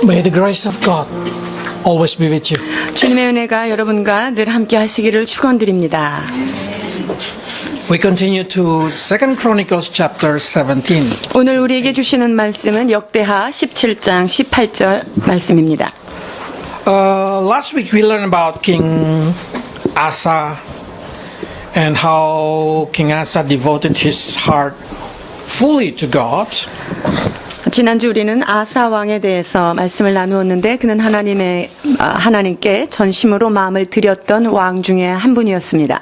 May the grace of God always be with you. 주님의 은혜가 여러분과 늘 함께 하시기를 축원드립니다. We continue to 2 Chronicles chapter 17. 오늘 우리에게 주시는 말씀은 역대하 17장 18절 말씀입니다. Last week we learned about King Asa and how King Asa devoted his heart fully to God. 지난주 우리는 아사 왕에 대해서 말씀을 나누었는데 그는 하나님께 전심으로 마음을 드렸던 왕 중에 한 분이었습니다.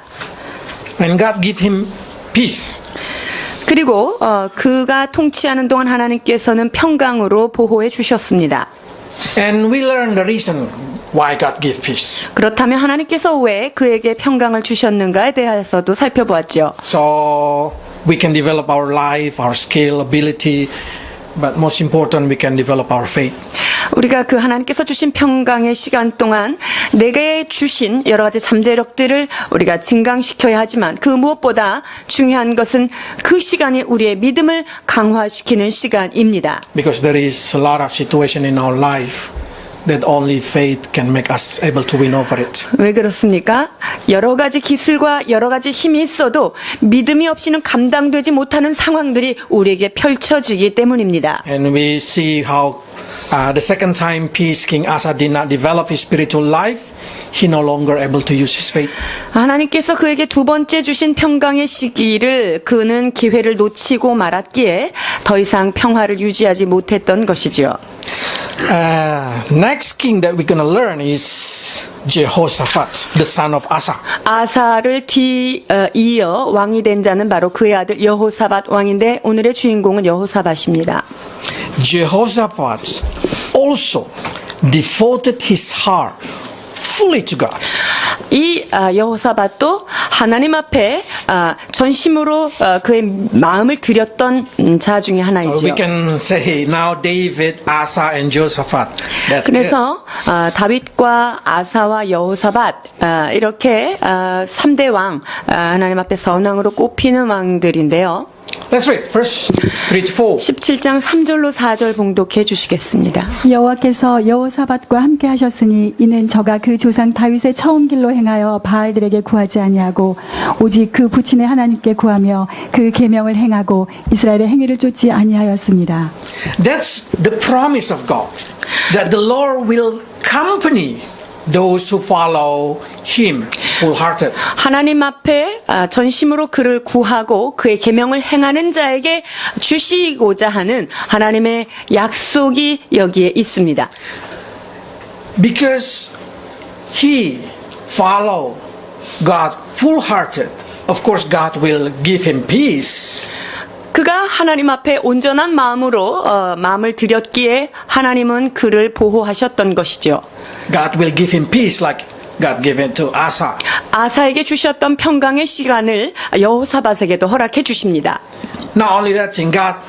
And God gave him peace. 그리고 그가 통치하는 동안 하나님께서는 평강으로 보호해 주셨습니다. And we learned the reason why God gave peace. 그렇다면 하나님께서 왜 그에게 평강을 주셨는가에 대해서도 살펴보았죠. So we can develop our life, our skill, ability, but most important we can develop our faith. 우리가 그 하나님께서 주신 평강의 시간 동안 내게 주신 여러 가지 잠재력들을 우리가 증강시켜야 하지만 그 무엇보다 중요한 것은 그 시간이 우리의 믿음을 강화시키는 시간입니다. Because there is a lot of situation in our life that only faith can make us able to win over it. 왜 그렇습니까? 여러 가지 기술과 여러 가지 힘이 있어도 믿음이 없이는 감당되지 못하는 상황들이 우리에게 펼쳐지기 때문입니다. And we see how the second time peace King Asa did not develop his spiritual life, he no longer able to use his faith. 하나님께서 그에게 두 번째 주신 평강의 시기를 그는 기회를 놓치고 말았기에 더 이상 평화를 유지하지 못했던 것이죠. Next king that we're going to learn is Jehoshaphat, the son of Asa. 아사를 이어 왕이 된 자는 바로 그의 아들 여호사밧 왕인데 오늘의 주인공은 여호사밧입니다. Jehoshaphat also devoted his heart fully to God. 이 여호사밧도 하나님 앞에 전심으로 그의 마음을 드렸던 자 중에 So 하나이죠. we can say now David, Asa, and Jehoshaphat. That's it. 그래서 다윗과 아사와 여호사밧 이렇게 3대 왕 하나님 앞에 선왕으로 꼽히는 왕들인데요. Let's read verse 3-4. 17장 3절로 4절 봉독해 주시겠습니다. 여호와께서 여호사밧과 함께 하셨으니 이는 저가 그 조상 다윗의 처음 길로 행하여 바알들에게 구하지 아니하고 오직 그 부친의 하나님께 구하며 그 계명을 행하고 이스라엘의 행위를 쫓지 아니하였습니다. That's the promise of God, that the Lord will accompany those who follow Him full-hearted. 하나님 앞에 전심으로 그를 구하고 그의 계명을 행하는 자에게 주시고자 하는 하나님의 약속이 여기에 있습니다. Because he follow God full-hearted, of course God will give him peace. 그가 하나님 앞에 온전한 마음으로 마음을 드렸기에 하나님은 그를 보호하셨던 것이죠. God will give him peace like God gave it to Asa. 아사에게 주셨던 평강의 시간을 여호사밧에게도 허락해 주십니다. Not only that thing, God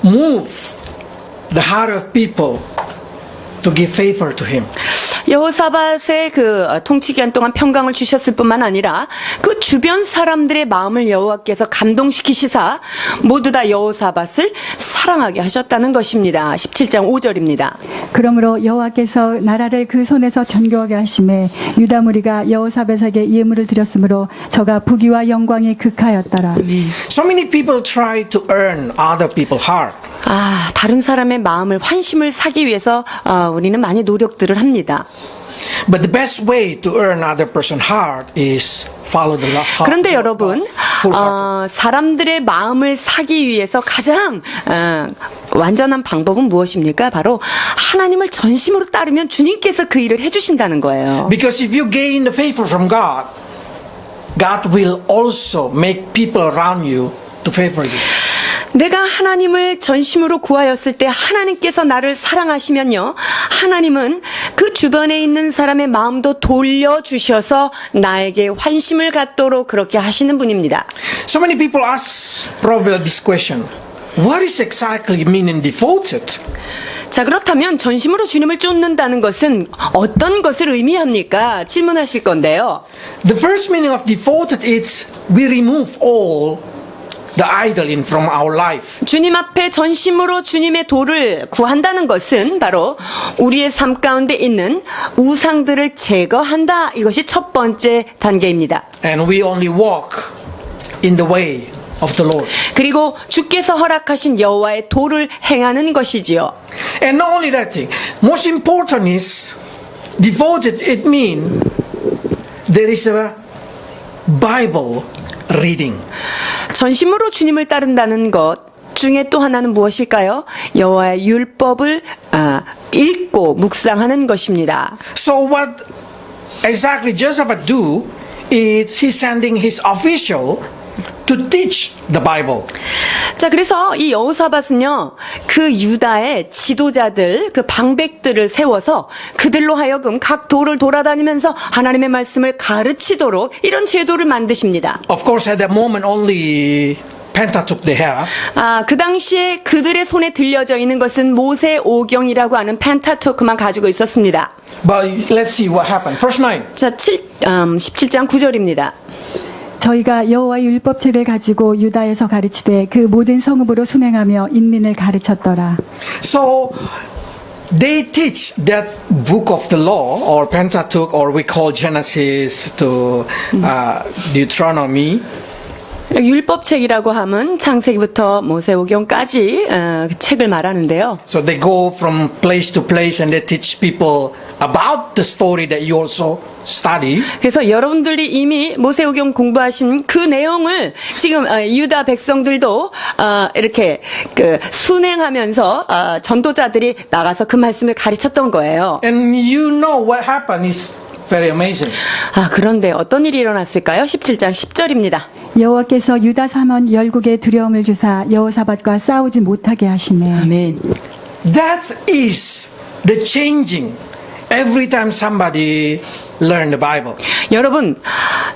moved the heart of people to give favor to him. 여호사밧의 그 통치 기간 동안 평강을 주셨을 뿐만 아니라 그 주변 사람들의 마음을 여호와께서 감동시키시사 모두 다 여호사밧을 사랑하게 하셨다는 것입니다. 17장 5절입니다. 그러므로 여호와께서 나라를 그 손에서 견고하게 하심에 유다 무리가 여호사밧에게 예물을 드렸으므로 저가 부귀와 영광이 극하였더라. So many people try to earn other people's heart. 다른 사람의 마음을 환심을 사기 위해서 우리는 많이 노력들을 합니다. But the best way to earn other person's heart is follow the heart. 그런데 여러분, full-hearted. 사람들의 마음을 사기 위해서 가장 완전한 방법은 무엇입니까? 바로 하나님을 전심으로 따르면 주님께서 그 일을 해주신다는 거예요. Because if you gain the favor from God, God will also make people around you to favor you. 내가 하나님을 전심으로 구하였을 때 하나님께서 나를 사랑하시면요, 하나님은 그 주변에 있는 사람의 마음도 돌려주셔서 나에게 환심을 갖도록 그렇게 하시는 분입니다. So many people ask probably this question. What is exactly meaning devoted? 자, 그렇다면 전심으로 주님을 쫓는다는 것은 어떤 것을 의미합니까? 질문하실 건데요. The first meaning of devoted is we remove all the idol in from our life. 주님 앞에 전심으로 주님의 도를 구한다는 것은 바로 우리의 삶 가운데 있는 우상들을 제거한다. 이것이 첫 번째 단계입니다. And we only walk in the way of the Lord. 그리고 주께서 허락하신 여호와의 도를 행하는 것이지요. And not only that thing, most important is devoted. It means there is a Bible reading. 전심으로 주님을 따른다는 것 중에 또 하나는 무엇일까요? 여호와의 율법을 읽고 묵상하는 것입니다. So what exactly Joseph do is he sending his official to teach the Bible. 자, 그래서 이 여호사밧은요, 그 유다의 지도자들, 그 방백들을 세워서 그들로 하여금 각 도를 돌아다니면서 하나님의 말씀을 가르치도록 이런 제도를 만드십니다. Of course, at that moment, only Pentateuch they have. 그 당시에 그들의 손에 들려져 있는 것은 모세 오경이라고 하는 펜타토크만 가지고 있었습니다. But let's see what happened. Verse 9. 자, 17장 9절입니다. 저희가 여호와의 율법책을 가지고 유다에서 가르치되 그 모든 성읍으로 순행하며 인민을 가르쳤더라. So they teach that book of the law or Pentateuch or we call Genesis to Deuteronomy. 율법책이라고 하면 창세기부터 모세오경까지 그 책을 말하는데요. So they go from place to place and they teach people about the story that you also study. 그래서 여러분들이 이미 모세오경 공부하신 그 내용을 지금 유다 백성들도 이렇게 그 순행하면서 전도자들이 나가서 그 말씀을 가르쳤던 거예요. And you know what happened is very amazing. 그런데 어떤 일이 일어났을까요? 17장 10절입니다. 여호와께서 유다 삼원 열국에 두려움을 주사 여호사밧과 싸우지 못하게 하시네. 아멘. That is the changing every time somebody learn the Bible. 여러분,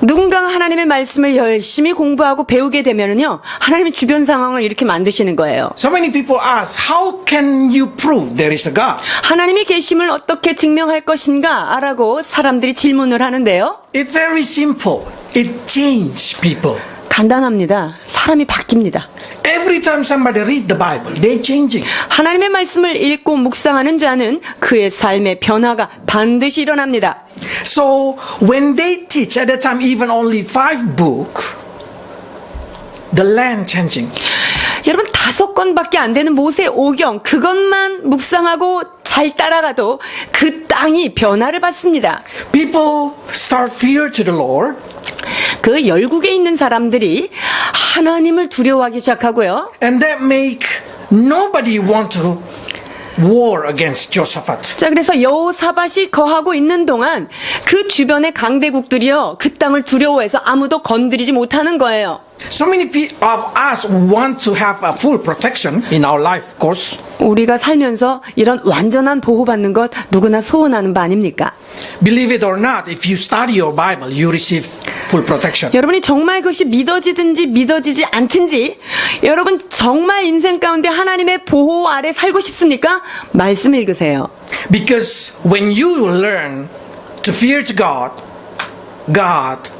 누군가 하나님의 말씀을 열심히 공부하고 배우게 되면은요, 하나님의 주변 상황을 이렇게 만드시는 거예요. So many people ask, how can you prove there is a God? 하나님의 계심을 어떻게 증명할 것인가? 라고 사람들이 질문을 하는데요. It's very simple. It changes people. 간단합니다. 사람이 바뀝니다. Every time somebody read the Bible, they're changing. 하나님의 말씀을 읽고 묵상하는 자는 그의 삶의 변화가 반드시 일어납니다. So when they teach at that time even only 5 books, the land changing. 여러분 5권밖에 안 되는 모세 오경 그것만 묵상하고 잘 따라가도 그 땅이 변화를 받습니다. People start fear to the Lord. 그 열국에 있는 사람들이 하나님을 두려워하기 시작하고요. And that make nobody want to war against Josaphat. 자, 그래서 여호사밧이 거하고 있는 동안 그 주변의 강대국들이요, 그 땅을 두려워해서 아무도 건드리지 못하는 거예요. So many of us want to have a full protection in our life, of course. 우리가 살면서 이런 완전한 보호받는 것 누구나 소원하는 바 아닙니까? Believe it or not, if you study your Bible, you receive full protection. 여러분이 정말 그것이 믿어지든지 믿어지지 않든지 여러분 정말 인생 가운데 하나님의 보호 아래 살고 싶습니까? 말씀 읽으세요. Because when you learn to fear to God, God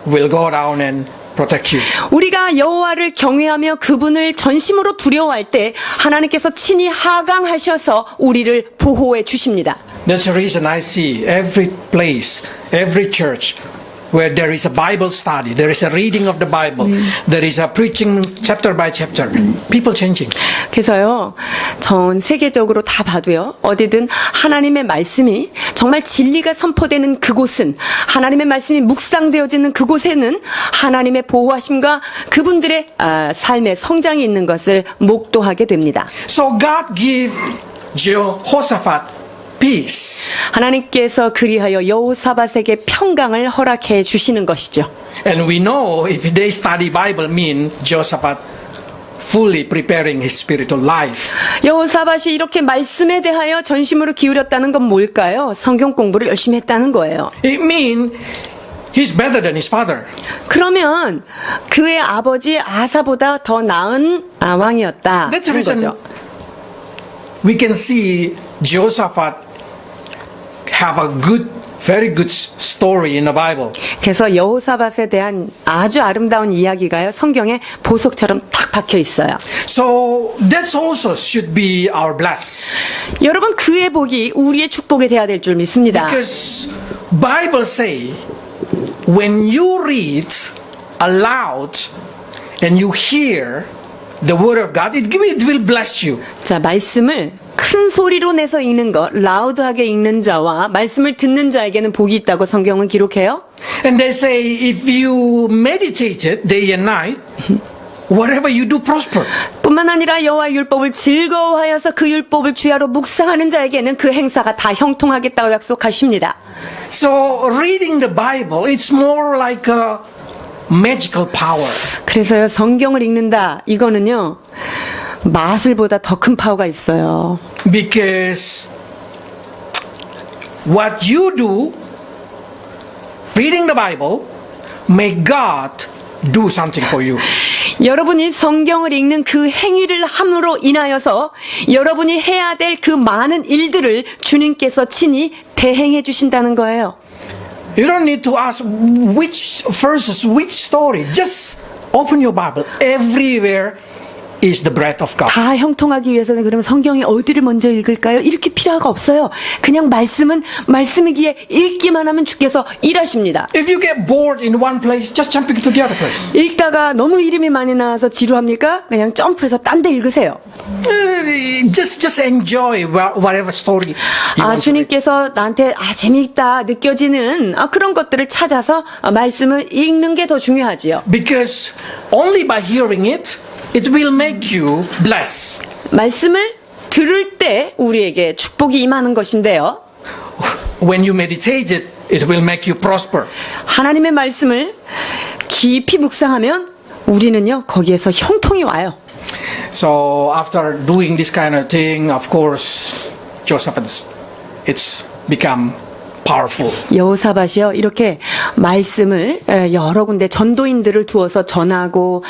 will go down and protect you. 우리가 여호와를 경외하며 그분을 전심으로 두려워할 때 하나님께서 친히 하강하셔서 우리를 보호해 주십니다. That's the reason I see every place, every church where there is a Bible study, there is a reading of the Bible, there is a preaching chapter by chapter, people changing. 그래서요, 전 세계적으로 다 봐도요, 어디든 하나님의 말씀이 정말 진리가 선포되는 그곳은, 하나님의 말씀이 묵상되어지는 그곳에는 하나님의 보호하심과 그분들의 삶의 성장이 있는 것을 목도하게 됩니다. So God gave Jehoshaphat peace. 하나님께서 그리하여 여호사밧에게 평강을 허락해 주시는 것이죠. And we know if they study Bible mean Jehoshaphat fully preparing his spiritual life. 여호사밧이 이렇게 말씀에 대하여 전심으로 기울였다는 건 뭘까요? 성경 공부를 열심히 했다는 거예요. It means he's better than his father. 그러면 그의 아버지 아사보다 더 나은 왕이었다. That's the 하는 reason 거죠. we can see Jehoshaphat have a good very good story in the Bible. 그래서 여호사밧에 대한 아주 아름다운 이야기가요, 성경에 보석처럼 딱 박혀 있어요. So that also should be our bless. 여러분, 그의 복이 우리의 축복이 돼야 될 줄 믿습니다. Because Bible say when you read aloud and you hear the word of God, it will bless you. 자, 말씀을 큰 소리로 내서 읽는 것, 라우드하게 읽는 자와 말씀을 듣는 자에게는 복이 있다고 성경은 기록해요. And they say if you meditate it day and night, whatever you do prosper. 뿐만 아니라 여호와의 율법을 즐거워하여서 그 율법을 주야로 묵상하는 자에게는 그 행사가 다 형통하겠다고 약속하십니다. So reading the Bible, it's more like a magical power. 그래서요, 성경을 읽는다, 이거는요, 마술보다 더 큰 파워가 있어요. Because what you do, reading the Bible, make God do something for you. 여러분이 성경을 읽는 그 행위를 함으로 인하여서 여러분이 해야 될 그 많은 일들을 주님께서 친히 대행해 주신다는 거예요. You don't need to ask which verses, which story. Just open your Bible. Everywhere is the breath of God. 다 형통하기 위해서는 그러면 성경이 어디를 먼저 읽을까요? 이렇게 필요가 없어요. 그냥 말씀은 말씀이기에 읽기만 하면 주께서 일하십니다. If you get bored in one place, just jumping to the other place. 읽다가 너무 이름이 많이 나와서 지루합니까? 그냥 점프해서 딴 데 읽으세요. Just enjoy whatever story you want to read. 주님께서 나한테 재미있다 느껴지는 그런 것들을 찾아서 말씀을 읽는 게 더 중요하지요. Because only by hearing it, it will make you blessed. 말씀을 들을 때 우리에게 축복이 임하는 것인데요. When you meditate it, it will make you prosper. 하나님의 말씀을 깊이 묵상하면 우리는요, 거기에서 형통이 와요. So after doing this kind of thing, of course, Joseph, it's become powerful. 여호사밧이요, 이렇게 말씀을 여러 군데 전도인들을 두어서 전하고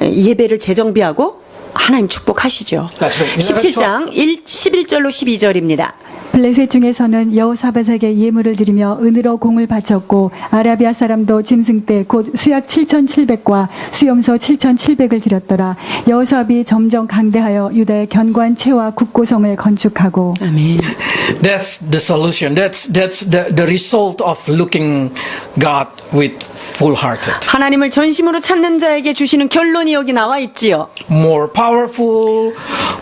예배를 재정비하고 하나님 축복하시죠. 17장 11절로 12절입니다. 블레셋 중에서는 여호사밧에게 예물을 드리며 은으로 공을 바쳤고 아라비아 사람도 짐승떼 곧 수약 7,700과 수염소 7,700을 드렸더라. 여호사밧이 점점 강대하여 유다의 견고한 채와 국고성을 건축하고. 아멘. That's the solution. That's the result of looking God with full-hearted. 하나님을 전심으로 찾는 자에게 주시는 결론이 여기 나와 있지요. More powerful,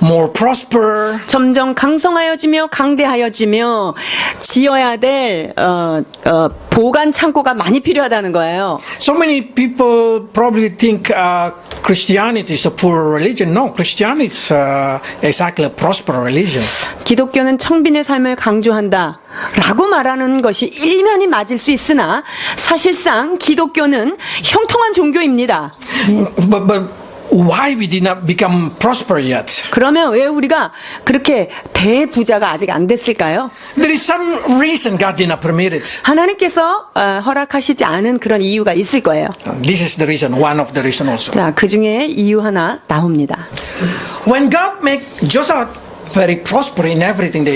more prosper. 점점 강성하여지며 강대하여지며 지어야 될 보관 창고가 많이 필요하다는 거예요. So many people probably think Christianity is a poor religion. No, Christianity is exactly a prosper religion. 기독교는 청빈의 삶을 강조한다 라고 말하는 것이 일면이 맞을 수 있으나 사실상 기독교는 형통한 종교입니다. But why we did not become prosper yet? 그러면 왜 우리가 그렇게 대부자가 아직 안 됐을까요? There is some reason God did not permit it. 하나님께서 허락하시지 않은 그런 이유가 있을 거예요. This is the reason, one of the reason also. 자, 그 중에 이유 하나 나옵니다. When God make Joseph very prosper in everything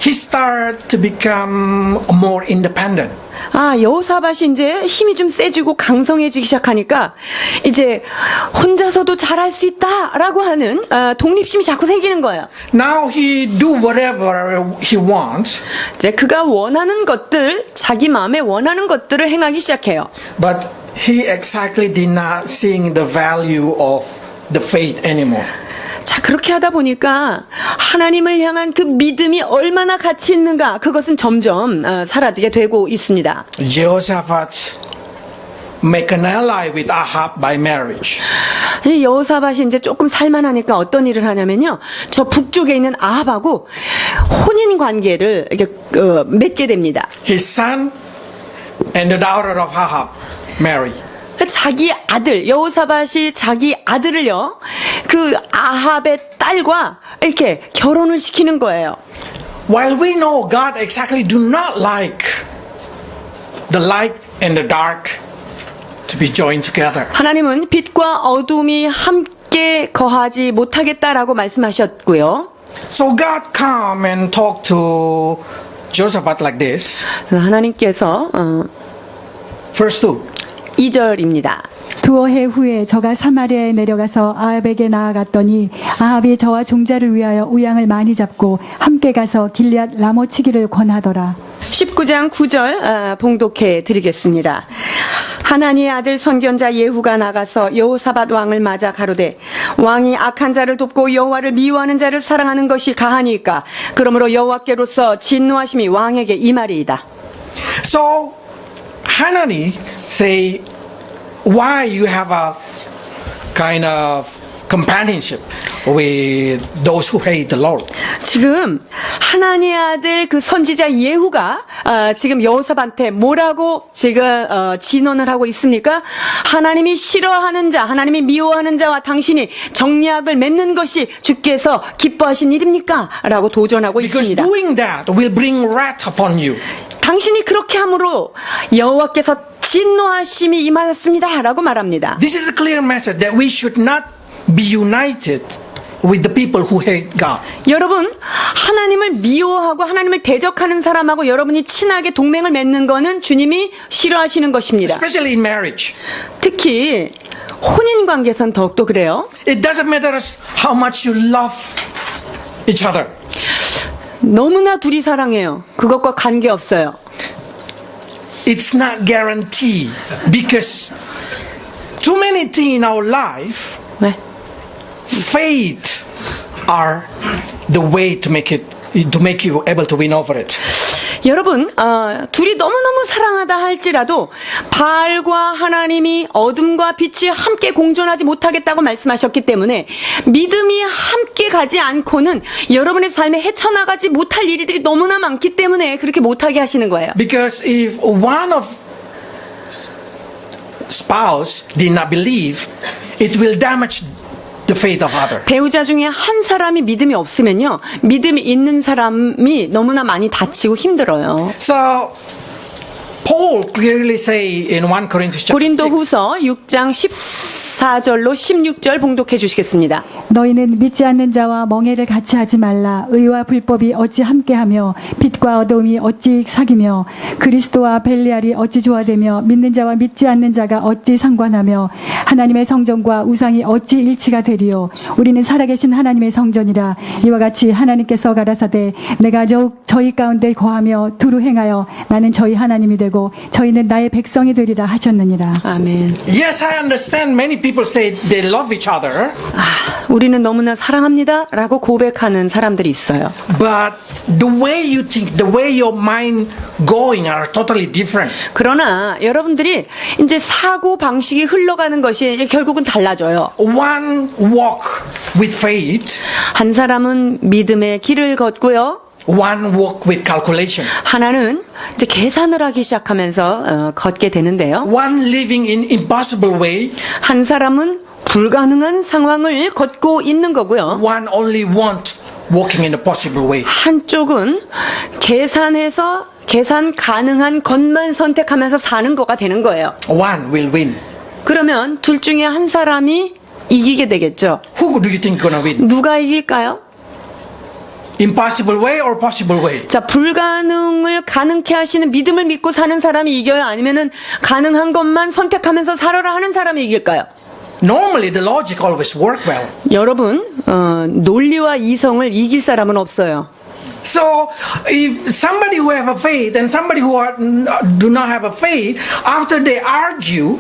he start to become more independent. 여호사밧이 이제 힘이 좀 세지고 강성해지기 시작하니까 이제 혼자서도 잘할 수 있다라고 하는 독립심이 자꾸 생기는 거예요. Now he do whatever he wants. 이제 그가 원하는 것들, 자기 마음에 원하는 것들을 행하기 시작해요. But he exactly did not seeing the value of the faith anymore. 자, 그렇게 하다 보니까 하나님을 향한 그 믿음이 얼마나 가치 있는가, 그것은 점점 사라지게 되고 있습니다. Jehoshaphat make an ally with Ahab by marriage. 여호사밧이 이제 조금 살만하니까 어떤 일을 하냐면요, 저 북쪽에 있는 아합하고 혼인 관계를 이렇게 맺게 됩니다. His son and the daughter of Ahab marry. 자기 아들, 여호사밧이 자기 아들을요, 그 아합의 딸과 이렇게 결혼을 시키는 거예요. While we know God exactly do not like the light and the dark to be joined together. 하나님은 빛과 어둠이 함께 거하지 못하겠다라고 말씀하셨고요. So God come and talk to Josaphat like this. 하나님께서 Verse 2. 2절입니다. 두어 해 후에 저가 사마리아에 내려가서 아합에게 나아갔더니 아합이 저와 종자를 위하여 우양을 많이 잡고 함께 가서 길리앗 라모치기를 권하더라. 19장 9절 봉독해 드리겠습니다. 하나니의 아들 선견자 예후가 나가서 여호사밧 왕을 맞아 가로되 왕이 악한 자를 돕고 여호와를 미워하는 자를 사랑하는 것이 가하니까 그러므로 여호와께로서 진노하심이 왕에게 임하리이다. So Hanani say, why you have a kind of companionship with those who hate the Lord? 지금 하나님의 아들 그 선지자 예후가 지금 여호사밧한테 뭐라고 지금 진언을 하고 있습니까? 하나님이 싫어하는 자, 하나님이 미워하는 자와 당신이 정략을 맺는 것이 주께서 기뻐하신 일입니까? 라고 도전하고 Because 있습니다. doing that will bring wrath upon you. 당신이 그렇게 함으로 여호와께서 진노하심이 임하였습니다. 라고 말합니다. This is a clear message that we should not be united with the people who hate God. 여러분, 하나님을 미워하고 하나님을 대적하는 사람하고 여러분이 친하게 동맹을 맺는 거는 주님이 싫어하시는 것입니다. Especially in marriage. 특히 혼인 관계에선 더욱더 그래요. It doesn't matter how much you love each other. 너무나 둘이 사랑해요. 그것과 관계없어요. It's not guaranteed because too many things in our life, 네. faith are the way to make you able to win over it. 여러분, 둘이 너무너무 사랑하다 할지라도 바알과 하나님이 어둠과 빛이 함께 공존하지 못하겠다고 말씀하셨기 때문에 믿음이 함께 가지 않고는 여러분의 삶에 헤쳐나가지 못할 일들이 너무나 많기 때문에 그렇게 못하게 하시는 거예요. Because if one of spouse did not believe, it will damage the faith of other. 배우자 중에 한 사람이 믿음이 없으면요, 믿음이 있는 사람이 너무나 많이 다치고 힘들어요. So Paul clearly say in 1 Corinthians chapter 6, 고린도후서 6장 14절로 16절 봉독해 주시겠습니다. 너희는 믿지 않는 자와 멍해를 같이 하지 말라. 의와 불법이 어찌 함께하며 빛과 어두움이 어찌 사귀며 그리스도와 벨리알이 어찌 조화되며 믿는 자와 믿지 않는 자가 어찌 상관하며 하나님의 성전과 우상이 어찌 일치가 되리요. 우리는 살아계신 하나님의 성전이라. 이와 같이 하나님께서 가라사대 내가 저희 가운데 거하며 두루 행하여 나는 저희 하나님이 되고 저희는 나의 백성이 되리라 하셨느니라. 아멘. yes, I understand many people say they love each other, 우리는 너무나 사랑합니다 라고 고백하는 사람들이 있어요. but the way you think, the way your mind going are totally different. 그러나 여러분들이 이제 사고 방식이 흘러가는 것이 결국은 달라져요. One walk with faith, 한 사람은 믿음의 길을 걷고요. one walk with calculation. 하나는 이제 계산을 하기 시작하면서 걷게 되는데요. One living in impossible way, 한 사람은 불가능한 상황을 걷고 있는 거고요. one only want walking in a possible way. 한쪽은 계산 가능한 것만 선택하면서 사는 거가 되는 거예요. One will win. 그러면 둘 중에 한 사람이 이기게 되겠죠. Who do you think gonna win? 누가 이길까요? Impossible way or possible way? 자, 불가능을 가능케 하시는 믿음을 믿고 사는 사람이 이겨요? 아니면은 가능한 것만 선택하면서 살아라 하는 사람이 이길까요? Normally the logic always work well. 여러분, 논리와 이성을 이길 사람은 없어요. So if somebody who have a faith and somebody who do not have a faith, after they argue,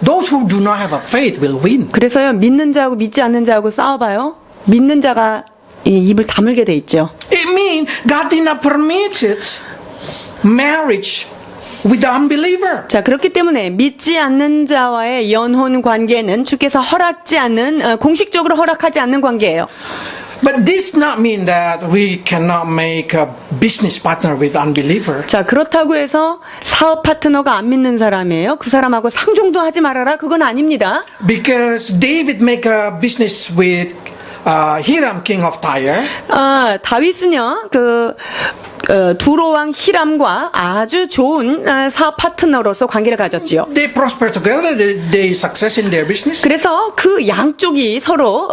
those who do not have a faith will win. 그래서요, 믿는 자하고 믿지 않는 자하고 싸워봐요. 믿는 자가 이 입을 다물게 돼 있죠. It means God did not permit it marriage with the unbeliever. 자, 그렇기 때문에 믿지 않는 자와의 연혼 관계는 주께서 허락지 않는, 공식적으로 허락하지 않는 관계예요. But this not mean that we cannot make a business partner with unbeliever. 자, 그렇다고 해서 사업 파트너가 안 믿는 사람이에요. 그 사람하고 상종도 하지 말아라. 그건 아닙니다. Because David make a business with Hiram, king of Tyre. 다윗은요, 두로왕 히람과 아주 좋은 사업 파트너로서 관계를 가졌지요. They prosper together. They success in their business. 그래서 그 양쪽이 서로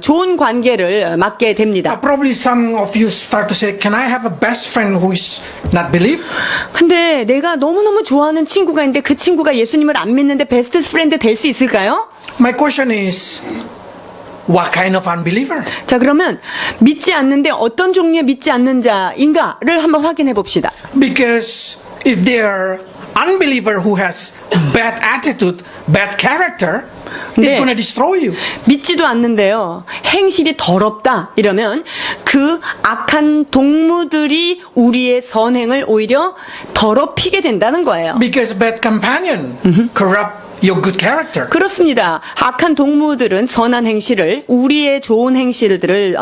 좋은 관계를 맺게 됩니다. Probably some of you start to say, "Can I have a best friend who is not believe?" 근데 내가 너무너무 좋아하는 친구가 있는데 그 친구가 예수님을 안 믿는데 베스트 프렌드 될 수 있을까요? My question is, what kind of unbeliever? 자, 그러면 믿지 않는데 어떤 종류의 믿지 않는 자인가를 한번 확인해 봅시다. Because if they're unbeliever who has bad attitude, bad character, it's 네. going to destroy you. 믿지도 않는데요. 행실이 더럽다. 이러면 그 악한 동무들이 우리의 선행을 오히려 더럽히게 된다는 거예요. Because bad companion corrupt your good character. 그렇습니다. 악한 동무들은 선한 행실을 우리의 좋은 행실들을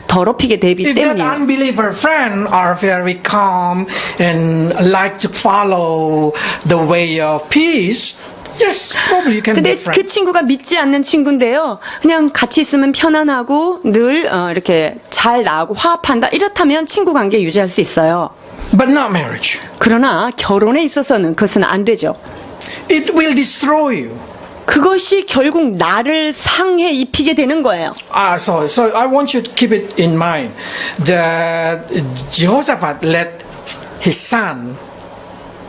더럽히게 되기 If that 때문이에요. unbeliever friend are very calm and like to follow the way of peace, yes, probably you can be 근데 friend. 그 친구가 믿지 않는 친구인데요. 그냥 같이 있으면 편안하고 늘 이렇게 잘 나가고 화합한다. 이렇다면 친구 관계 유지할 수 있어요. But not marriage. 그러나 결혼에 있어서는 그것은 안 되죠. It will destroy you. 그것이 결국 나를 상해 입히게 되는 거예요. So I want you to keep it in mind that Jehoshaphat let his son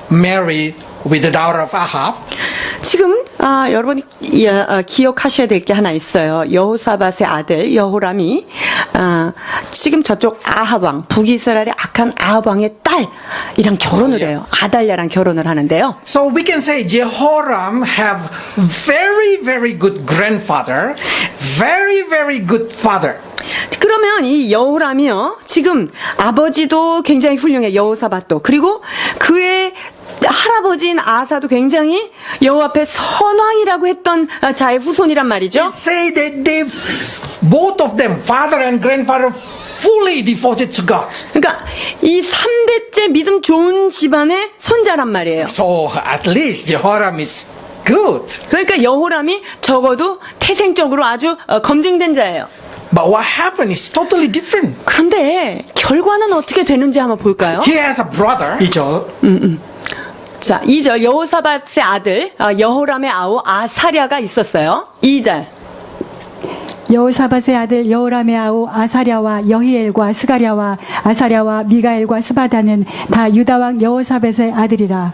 marry with the daughter of Ahab. 지금 여러분이 기억하셔야 될 게 하나 있어요. 여호사밧의 아들 여호람이 지금 저쪽 아합 왕 북이스라엘의 악한 아합 왕의 딸이랑 결혼을 해요. 아달랴랑 결혼을 하는데요. So we can say Jehoram have very good grandfather, very good father. 그러면 이 여호람이요. 지금 아버지도 굉장히 훌륭해. 여호사밧도. 그리고 그의 할아버지인 아사도 굉장히 여호와 앞에 선왕이라고 했던 자의 후손이란 말이죠. It say that they both of them, father and grandfather, fully devoted to God. 그러니까 이 3대째 믿음 좋은 집안의 손자란 말이에요. So at least Jehoram is good. 그러니까 여호람이 적어도 태생적으로 아주 검증된 자예요. But what happened is totally different. 그런데 결과는 어떻게 되는지 한번 볼까요? He has a brother, Ijol. 자, 2절 여호사밧의 아들 여호람의 아우 아사랴가 있었어요. 2절 여호사밧의 아들 여호람의 아우 아사랴와 여히엘과 스가랴와 아사랴와 미가엘과 스바다는 다 유다 왕 여호사밧의 아들이라.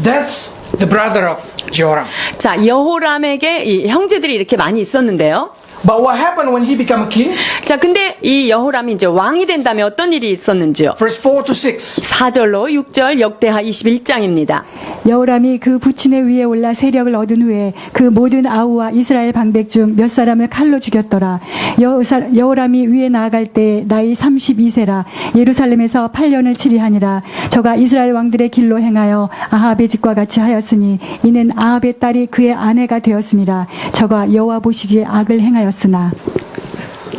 That's the brother of Jehoram. 자, 여호람에게 이 형제들이 이렇게 많이 있었는데요. But what happened when he became a king? 자, 근데 이 여호람이 이제 왕이 된 다음에 어떤 일이 있었는지요? Verse 4 to 6. 4절로 6절 역대하 21장입니다. 여호람이 그 부친의 위에 올라 세력을 얻은 후에 그 모든 아우와 이스라엘 방백 중 몇 사람을 칼로 죽였더라. 여호람이 위에 나아갈 때 나이 32세라 예루살렘에서 8년을 치리하니라. 저가 이스라엘 왕들의 길로 행하여 아합의 집과 같이 하였으니 이는 아합의 딸이 그의 아내가 되었음이라. 저가 여호와 보시기에 악을 행하였으나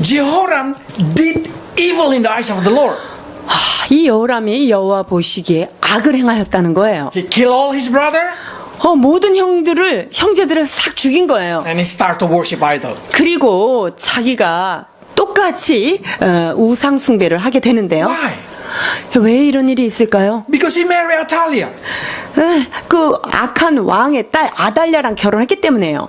Jehoram did evil in the eyes of the Lord. 이 여호람이 여호와 보시기에 악을 행하였다는 거예요. He killed all his brother 모든 형제들을 싹 죽인 거예요. and he started to worship idol. 그리고 자기가 똑같이 우상 숭배를 하게 되는데요. Why? 왜 이런 일이 있을까요? Because he married Atalia. 그 악한 왕의 딸 아달랴랑 결혼했기 때문에요.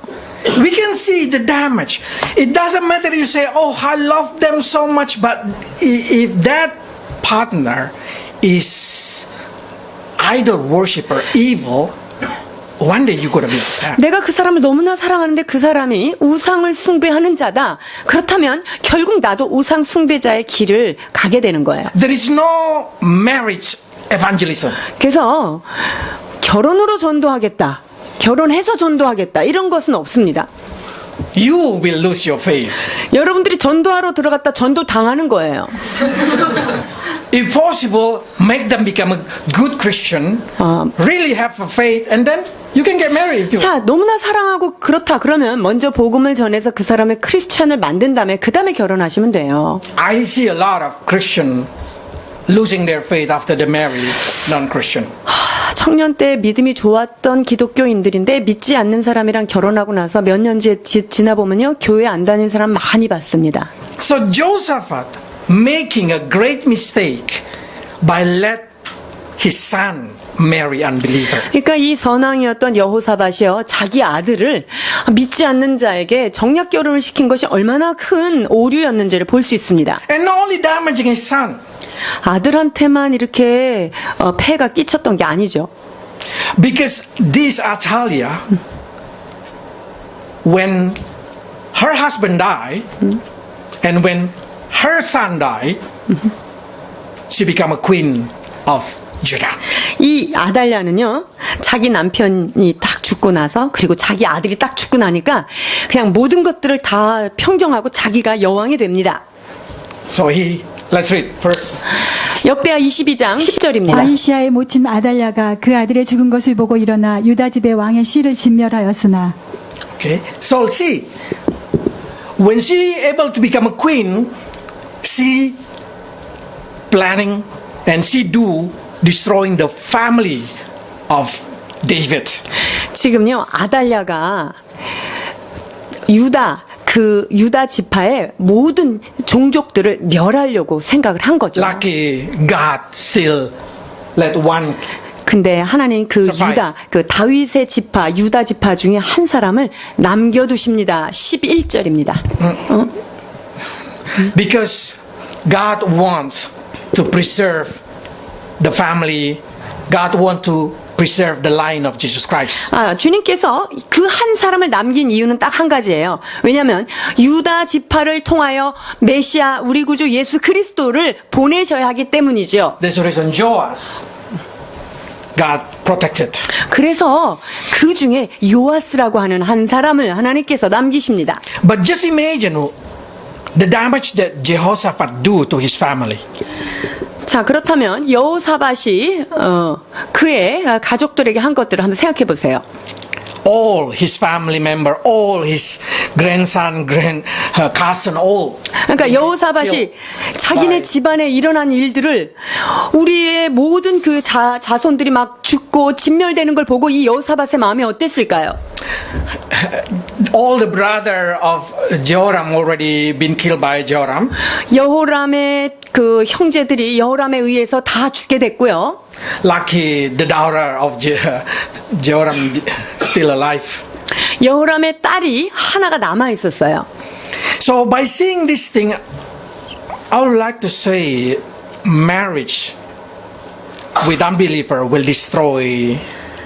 We can see the damage. It doesn't matter you say, "Oh, I love them so much," but if that partner is idol worshiper, evil, one day you're going to be sad. 내가 그 사람을 너무나 사랑하는데 그 사람이 우상을 숭배하는 자다. 그렇다면 결국 나도 우상 숭배자의 길을 가게 되는 거예요. There is no marriage evangelism. 그래서 결혼으로 전도하겠다. 결혼해서 전도하겠다. 이런 것은 없습니다. You will lose your faith. 여러분들이 전도하러 들어갔다 전도 당하는 거예요. If possible, make them become a good Christian, really have a faith, and then you can get married if you want. 자, 너무나 사랑하고 그렇다. 그러면 먼저 복음을 전해서 그 사람을 크리스천을 만든 다음에 그 다음에 결혼하시면 돼요. I see a lot of Christian losing their faith after they marry non-Christian. 청년 때 믿음이 좋았던 기독교인들인데 믿지 않는 사람이랑 결혼하고 나서 몇 년 지나 보면요 교회 안 다니는 사람 많이 봤습니다. So Jehoshaphat making a great mistake by let his son marry unbeliever. 그러니까 이 선왕이었던 여호사밧이요, 자기 아들을 믿지 않는 자에게 정략 결혼을 시킨 것이 얼마나 큰 오류였는지를 볼 수 있습니다. And not only damaging his son, 아들한테만 이렇게 폐가 끼쳤던 게 아니죠. because this Athaliah, when her husband died, and when her son died, she became a queen of Judah. 이 아달랴는요, 자기 남편이 딱 죽고 나서, 그리고 자기 아들이 딱 죽고 나니까 그냥 모든 것들을 다 평정하고 자기가 여왕이 됩니다. So let's read first. 역대하 22장 10절입니다. 아히시아의 모친 아달랴가 그 아들의 죽은 것을 보고 일어나 유다 집의 왕의 씨를 진멸하였으나 Okay, so see, when she able to become a queen, she planning and she do destroying the family of David. 지금요, 아달랴가 유다 지파의 모든 종족들을 멸하려고 생각을 한 거죠. Lucky God still let one. 근데 하나님 그 Survive. 다윗의 지파, 유다 지파 중에 한 사람을 남겨두십니다. 11절입니다. Because God wants to preserve the family. God wants to preserve the line of Jesus Christ. 주님께서 그 한 사람을 남긴 이유는 딱 한 가지예요. 왜냐하면 유다 지파를 통하여 메시아 우리 구주 예수 그리스도를 보내셔야 하기 때문이죠. That's the reason Joas God protected. 그래서 그 중에 요아스라고 하는 한 사람을 하나님께서 남기십니다. But just imagine the damage that Jehoshaphat do to his family. 자, 그렇다면 여호사밧이 그의 가족들에게 한 것들을 한번 생각해 보세요. All his family member, all his grandson, cousin, all. 그러니까 여호사밧이 자기네 집안에 일어난 일들을 우리의 모든 그 자손들이 막 죽고 진멸되는 걸 보고 이 여호사밧의 마음이 어땠을까요? All the brother of Jehoram already been killed by Jehoram. 여호람의 그 형제들이 여호람에 의해서 다 죽게 됐고요. Lucky the daughter of Jehoram still alive. 여호람의 딸이 하나가 남아 있었어요. So by seeing this thing, I would like to say marriage with unbeliever will destroy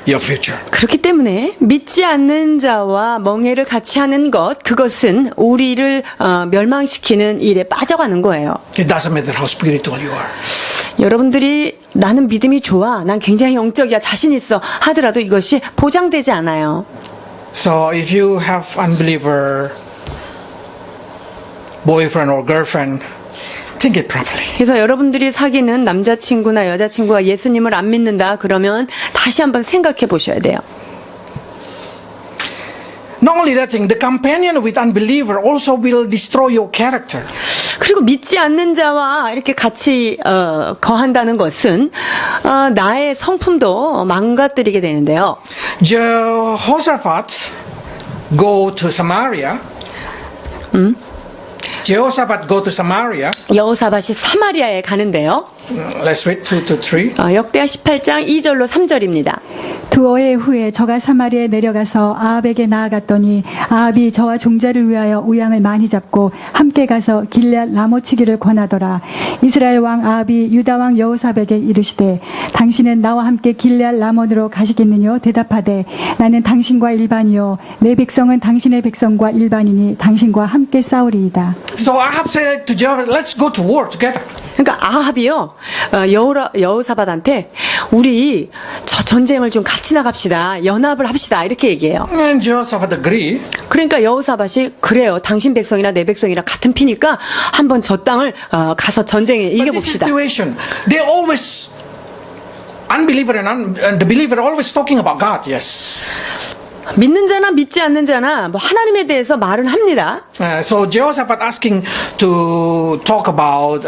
your future. 그렇기 때문에 믿지 않는 자와 멍해를 같이 하는 것, 그것은 우리를 멸망시키는 일에 빠져가는 거예요. It doesn't matter how spiritual you are. 여러분들이 나는 믿음이 좋아, 난 굉장히 영적이야, 자신 있어 하더라도 이것이 보장되지 않아요. So if you have unbeliever boyfriend or girlfriend, think it properly. 그래서 여러분들이 사귀는 남자친구나 여자친구가 예수님을 안 믿는다 그러면 다시 한번 생각해 보셔야 돼요. Not only that thing, the companion with unbeliever also will destroy your character. 그리고 믿지 않는 자와 이렇게 같이 거한다는 것은 나의 성품도 망가뜨리게 되는데요. Jehoshaphat go to Samaria. Jehoshaphat go to Samaria. 여호사밧이 사마리아에 가는데요. Let's read 2-3. 역대하 18장 2절로 3절입니다. 두어 해 후에 저가 사마리아에 내려가서 아합에게 나아갔더니 아합이 저와 종자를 위하여 우양을 많이 잡고 함께 가서 길앗 라모치기를 권하더라. 이스라엘 왕 아합이 유다 왕 여호사밧에게 이르시되 당신은 나와 함께 길앗 라몬으로 가시겠느냐 대답하되 나는 당신과 일반이요 내 백성은 당신의 백성과 일반이니 당신과 함께 싸우리이다. So Ahab said to Jehoshaphat, let's go to war together. 그러니까 아합이요 여호사밧한테 우리 저 전쟁을 좀 같이 나갑시다, 연합을 합시다 이렇게 얘기해요. And Jehoshaphat agree. 그러니까 여호사밧이 그래요, 당신 백성이나 내 백성이랑 같은 피니까 한번 저 땅을 가서 전쟁에 But this 이겨봅시다. situation, they always unbeliever and the believer always talking about God. Yes. 믿는 자나 믿지 않는 자나 뭐 하나님에 대해서 말은 합니다. So Jehoshaphat asking to talk about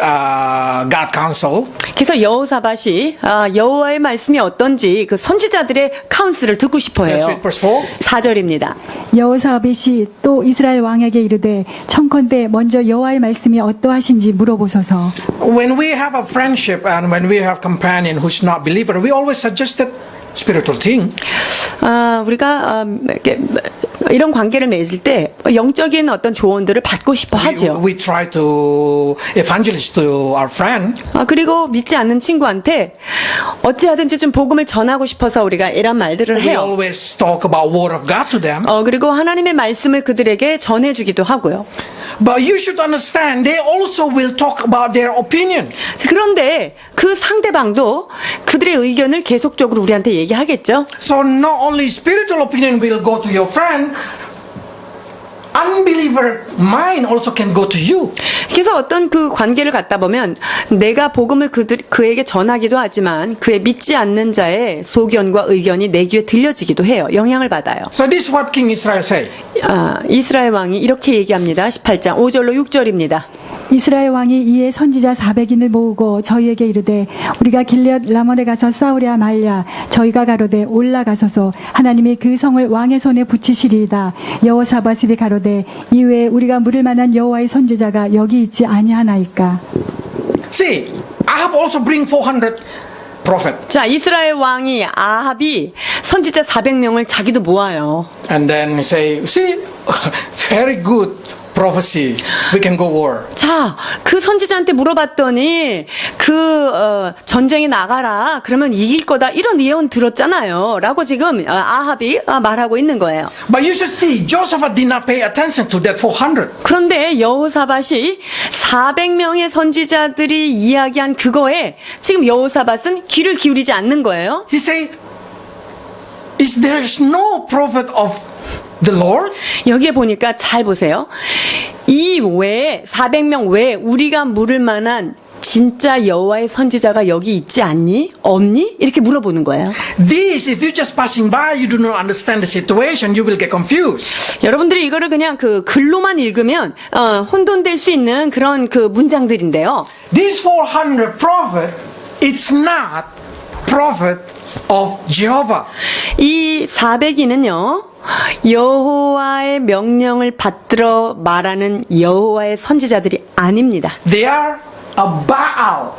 God counsel. 그래서 여호사밧이 여호와의 말씀이 어떤지 그 선지자들의 카운슬을 듣고 싶어 Let's 해요. read verse 4. 4절입니다. 여호사밧이 또 이스라엘 왕에게 이르되 청컨대 먼저 여호와의 말씀이 어떠하신지 물어보소서. When we have a friendship and when we have companion who's not believer, we always suggest that spiritual thing. 우리가 이렇게 이런 관계를 맺을 때 영적인 어떤 조언들을 받고 싶어 하죠. We try to evangelize to our friend. 그리고 믿지 않는 친구한테 어찌하든지 좀 복음을 전하고 싶어서 우리가 이런 말들을 We 해요. always talk about word of God to them. 그리고 하나님의 말씀을 그들에게 전해주기도 하고요. But you should understand, they also will talk about their opinion. 그런데 그 상대방도 그들의 의견을 계속적으로 우리한테 얘기하겠죠. So not only spiritual opinion will go to your friend, unbeliever mind also can go to you. 그래서 어떤 그 관계를 갖다 보면 내가 복음을 그에게 전하기도 하지만 그의 믿지 않는 자의 소견과 의견이 내 귀에 들려지기도 해요. 영향을 받아요. So this is what King Israel say. 이스라엘 왕이 이렇게 얘기합니다. 18장 5절로 6절입니다. 이스라엘 왕이 이에 선지자 400인을 모으고 저희에게 이르되 우리가 길앗 라몬에 가서 싸우랴 말랴. 저희가 가로되 올라가소서. 하나님이 그 성을 왕의 손에 붙이시리이다. 여호사밧이 가로되 이외에 우리가 물을 만한 여호와의 선지자가 여기 있지 아니하나이까. See, Ahab also bring 400 prophet. 자, 이스라엘 왕이 아합이 선지자 400명을 자기도 모아요. And then he say, see, very good prophecy. We can go war. 자, 그 선지자한테 물어봤더니 전쟁에 나가라. 그러면 이길 거다. 이런 예언 들었잖아요. 라고 지금 아합이 말하고 있는 거예요. But you should see, Joseph did not pay attention to that 400. 그런데 여호사밧이 400명의 선지자들이 이야기한 그거에 지금 여호사밧은 귀를 기울이지 않는 거예요. He say, is there no prophet of the Lord? 여기에 보니까 잘 보세요. 이 외에 400명 외에 우리가 물을 만한 진짜 여호와의 선지자가 여기 있지 않니? 없니? 이렇게 물어보는 거예요. This, if you're just passing by, you do not understand the situation, you will get confused. 여러분들이 이거를 그냥 그 글로만 읽으면 혼돈될 수 있는 그런 그 문장들인데요. This 400 prophet, it's not prophet of Jehovah. 이 400인은요. 여호와의 명령을 받들어 말하는 여호와의 선지자들이 아닙니다. They are a Baal.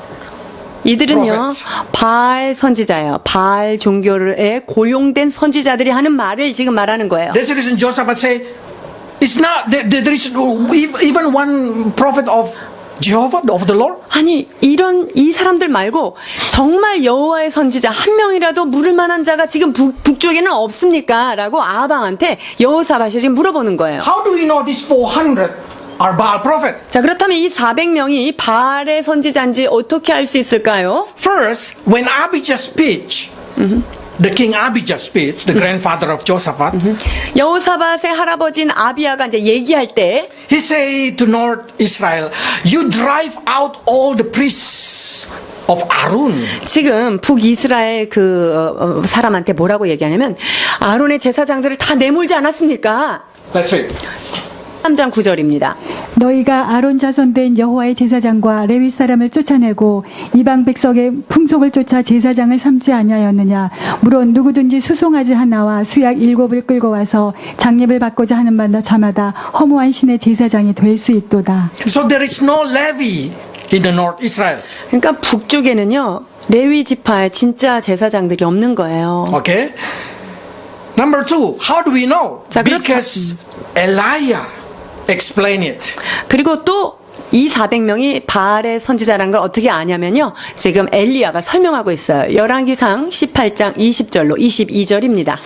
이들은요, Prophets. 바알 선지자예요. 바알 종교에 고용된 선지자들이 하는 말을 지금 말하는 거예요. That's the reason Joseph would say, it's not, there is even one prophet of Jehovah, of the Lord. 아니, 이 사람들 말고 정말 여호와의 선지자 한 명이라도 물을 만한 자가 지금 북쪽에는 없습니까? 라고 아합왕한테 여호사밧이 지금 물어보는 거예요. How do we know these 400 are Baal prophet? 자, 그렇다면 이 400명이 바알의 선지자인지 어떻게 알 수 있을까요? First, when Abijah speech, the king Abijah speech, the grandfather of Josaphat, 여호사밧의 할아버지인 아비야가 이제 얘기할 때 he say to North Israel, you drive out all the priests of Aaron. 지금 북이스라엘 사람한테 뭐라고 얘기하냐면 아론의 제사장들을 다 내몰지 않았습니까? Let's read. 3장 9절입니다. 너희가 아론 자손된 여호와의 제사장과 레위 사람을 쫓아내고 이방 백성의 풍속을 쫓아 제사장을 삼지 아니하였느냐. 물론 누구든지 수송아지 하나와 수약 7을 끌고 와서 장례를 받고자 하는 자마다 허무한 신의 제사장이 될 수 있도다. So there is no Levi in the North Israel. 그러니까 북쪽에는요 레위 지파의 진짜 제사장들이 없는 거예요. Okay? Number two, how do we know? 자, Because Elijah explained it. 그리고 또 이 400명이 바알의 선지자라는 걸 어떻게 아냐면요. 지금 엘리야가 설명하고 있어요. 열왕기상 18장 20절로 22절입니다.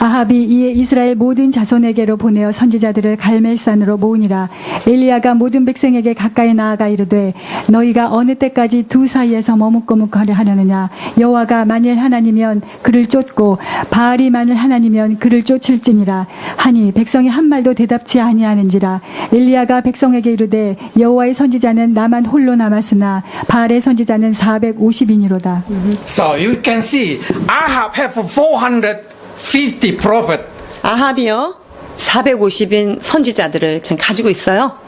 아합이 이에 이스라엘 모든 자손에게로 보내어 선지자들을 갈멜산으로 모으니라. 엘리야가 모든 백성에게 가까이 나아가 이르되 너희가 어느 때까지 두 사이에서 머뭇거뭇하려 하려느냐. 여호와가 만일 하나님이면 그를 쫓고 바알이 만일 하나님이면 그를 쫓을지니라. 하니 백성이 한 말도 대답치 아니하는지라. 엘리야가 백성에게 이르되 여호와의 선지자는 나만 홀로 남았으나 바알의 선지자는 450인이로다. So you can see, Ahab have 450 prophet. 아합이요 450인 선지자들을 지금 가지고 있어요.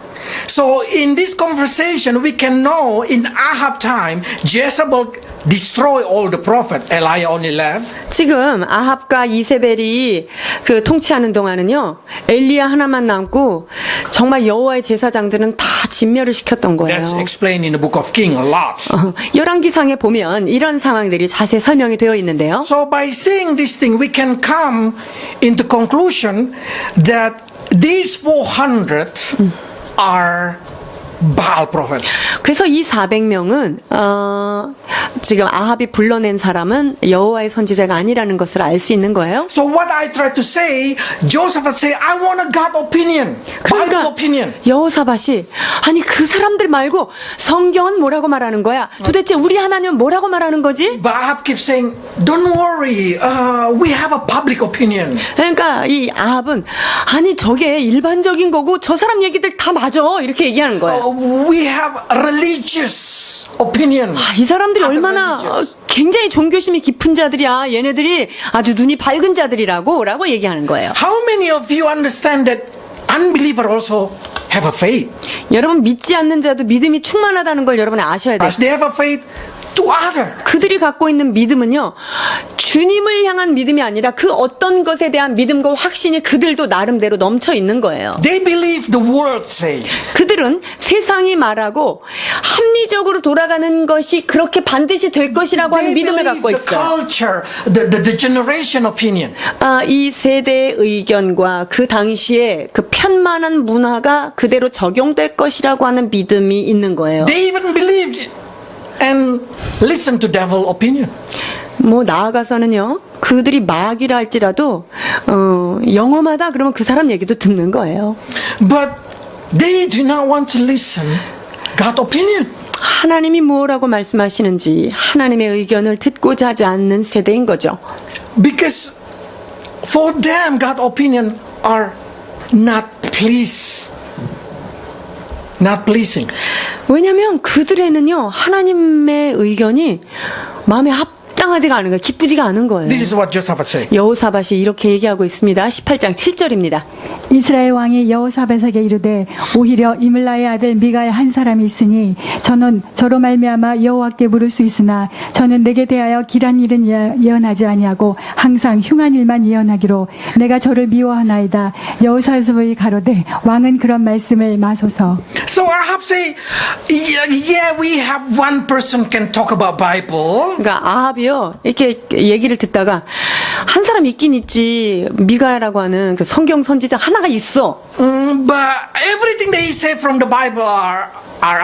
So in this conversation, we can know in Ahab time, Jezebel destroy all the prophet. Elijah only left. 지금 아합과 이세벨이 그 통치하는 동안은요 엘리야 하나만 남고 정말 여호와의 제사장들은 다 진멸을 시켰던 거예요. That's explained in the book of King a lot. 열왕기상에 보면 이런 상황들이 자세히 설명이 되어 있는데요. So by seeing this thing, we can come into conclusion that these 400 are Baal prophets. 그래서 이 400명은 지금 아합이 불러낸 사람은 여호와의 선지자가 아니라는 것을 알 수 있는 거예요. So what I try to say, Joseph would say, I want a God opinion, Bible 그러니까 opinion. 여호사밧이 아니 그 사람들 말고 성경은 뭐라고 말하는 거야? 도대체 우리 하나님은 뭐라고 말하는 거지? But Ahab keeps saying, don't worry, we have a public opinion. 그러니까 이 아합은 아니 저게 일반적인 거고 저 사람 얘기들 다 맞아 이렇게 얘기하는 거예요. We have a religious opinion. 이 사람들이 얼마나 굉장히 종교심이 깊은 자들이야. 얘네들이 아주 눈이 밝은 자들이라고 얘기하는 거예요. How many of you understand that unbeliever also have a faith? 여러분 믿지 않는 자도 믿음이 충만하다는 걸 여러분이 아셔야 돼요. But they have a faith to other. 그들이 갖고 있는 믿음은요. 주님을 향한 믿음이 아니라 그 어떤 것에 대한 믿음과 확신이 그들도 나름대로 넘쳐 있는 거예요. They believe the world say. 그들은 세상이 말하고 합리적으로 돌아가는 것이 그렇게 반드시 될 것이라고 하는 They 믿음을 believe 갖고 the 있어요. culture, the generation opinion. 이 세대의 의견과 그 당시에 그 편만한 문화가 그대로 적용될 것이라고 하는 믿음이 있는 거예요. They even believed and listen to devil opinion. 뭐 나아가서는요. 그들이 마귀라 할지라도 영험하다 그러면 그 사람 얘기도 듣는 거예요. But they do not want to listen God opinion. 하나님이 뭐라고 말씀하시는지 하나님의 의견을 듣고자 하지 않는 세대인 거죠. Because for them God opinion are not pleasing. 왜냐하면 그들에는요 하나님의 의견이 마음에 합당하지가 않은 거예요. 기쁘지가 않은 거예요. This is what Joseph said. 여호사밧이 이렇게 얘기하고 있습니다. 18장 7절입니다. 이스라엘 왕이 여호사밧에게 이르되 오히려 이물라의 아들 미가의 한 사람이 있으니 저는 저로 말미암아 여호와께 물을 수 있으나 저는 내게 대하여 길한 일은 예언하지 아니하고 항상 흉한 일만 예언하기로 내가 저를 미워하나이다. 여호사밧이 가로되 왕은 그런 말씀을 마소서. So Ahab say, yeah, we have one person can talk about Bible. 그러니까 아합이요 이렇게 얘기를 듣다가 한 사람 있긴 있지 미가라고 하는 그 성경 선지자 하나가 있어. But everything they say from the Bible are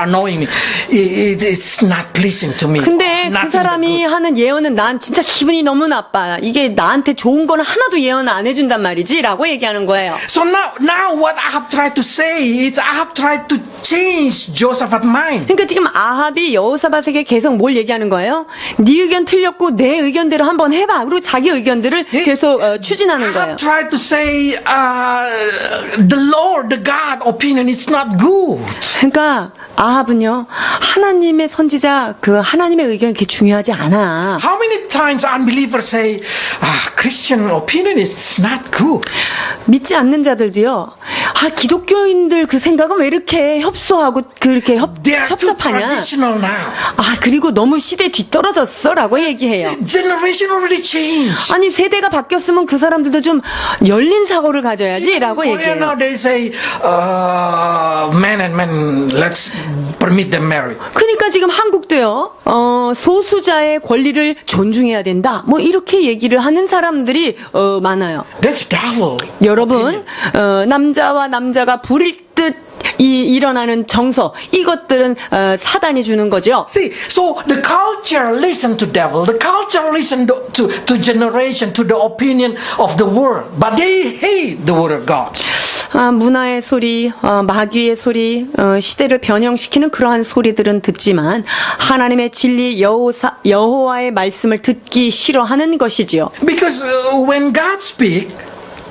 annoying me. It's not pleasing to me. 근데 그 Nothing 사람이 but good. 하는 예언은 난 진짜 기분이 너무 나빠. 이게 나한테 좋은 거는 하나도 예언 안 해준단 말이지 라고 얘기하는 거예요. So now what Ahab tried to say is Ahab tried to change Joseph's mind. 그러니까 지금 아합이 여호사밧에게 계속 뭘 얘기하는 거예요? 네 의견 틀렸고 내 의견대로 한번 해봐. 그리고 자기 의견들을 계속 추진하는 거예요. Ahab tried to say the Lord, the God opinion is not good. 그러니까 아합은요 하나님의 선지자 그 하나님의 의견이 그렇게 중요하지 않아. How many times unbelievers say Christian opinion is not good? 믿지 않는 자들도요. 기독교인들 그 생각은 왜 이렇게 협소하고 그렇게 They are too 협잡하냐. traditional now. 그리고 너무 시대 뒤떨어졌어라고 얘기해요. Generation already changed. 아니 세대가 바뀌었으면 그 사람들도 좀 열린 사고를 가져야지라고 Korea 얘기해요. now they say man and man let's permit them marry. 그러니까 지금 한국도요. 소수자의 권리를 존중해야 된다. 뭐 이렇게 얘기를 하는 사람들이 많아요. That's devil. 여러분 남자와 남자가 불일 듯 일어나는 정서 이것들은 사단이 주는 거죠. See, so the culture listen to devil. The culture listen to generation, to the opinion of the world, but they hate the word of God. 문화의 소리, 마귀의 소리, 시대를 변형시키는 그러한 소리들은 듣지만 하나님의 진리 여호와의 말씀을 듣기 싫어하는 것이지요. Because when God speak,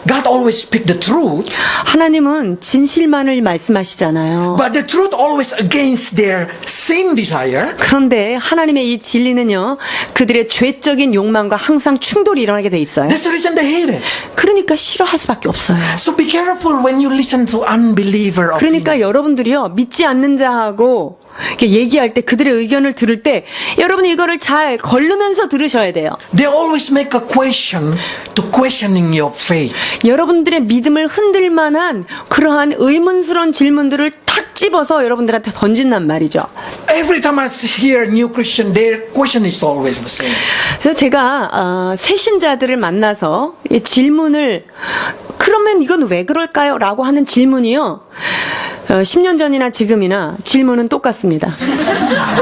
God always speak the truth, 하나님은 진실만을 말씀하시잖아요. but the truth always against their sin desire. 그런데 하나님의 이 진리는요, 그들의 죄적인 욕망과 항상 충돌이 일어나게 돼 있어요. That's the reason they hate it. 그러니까 싫어할 수밖에 없어요. So be careful when you listen to unbeliever opinion. 그러니까 여러분들이요, 믿지 않는 자하고 이렇게 얘기할 때, 그들의 의견을 들을 때 여러분이 이거를 잘 걸르면서 들으셔야 돼요. They always make a question to questioning your faith. 여러분들의 믿음을 흔들 만한 그러한 의문스러운 질문들을 탁 집어서 여러분들한테 던진단 말이죠. Every time I hear new Christian, their question is always the same. 그래서 제가 새신자들을 만나서 이 질문을, 그러면 이건 왜 그럴까요? 라고 하는 질문이요, 10년 전이나 지금이나 질문은 똑같습니다.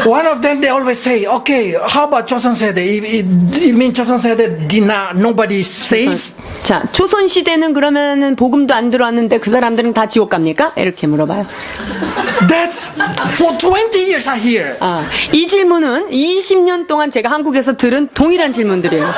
One of them, they always say, okay, how about Chosun Se대? It means Chosun Se대 did not, nobody is safe? 자, 조선시대는 그러면은 복음도 안 들어왔는데 그 사람들은 다 지옥 갑니까? 이렇게 물어봐요. That's, for 20 years I hear. 이 질문은 20년 동안 제가 한국에서 들은 동일한 질문들이에요.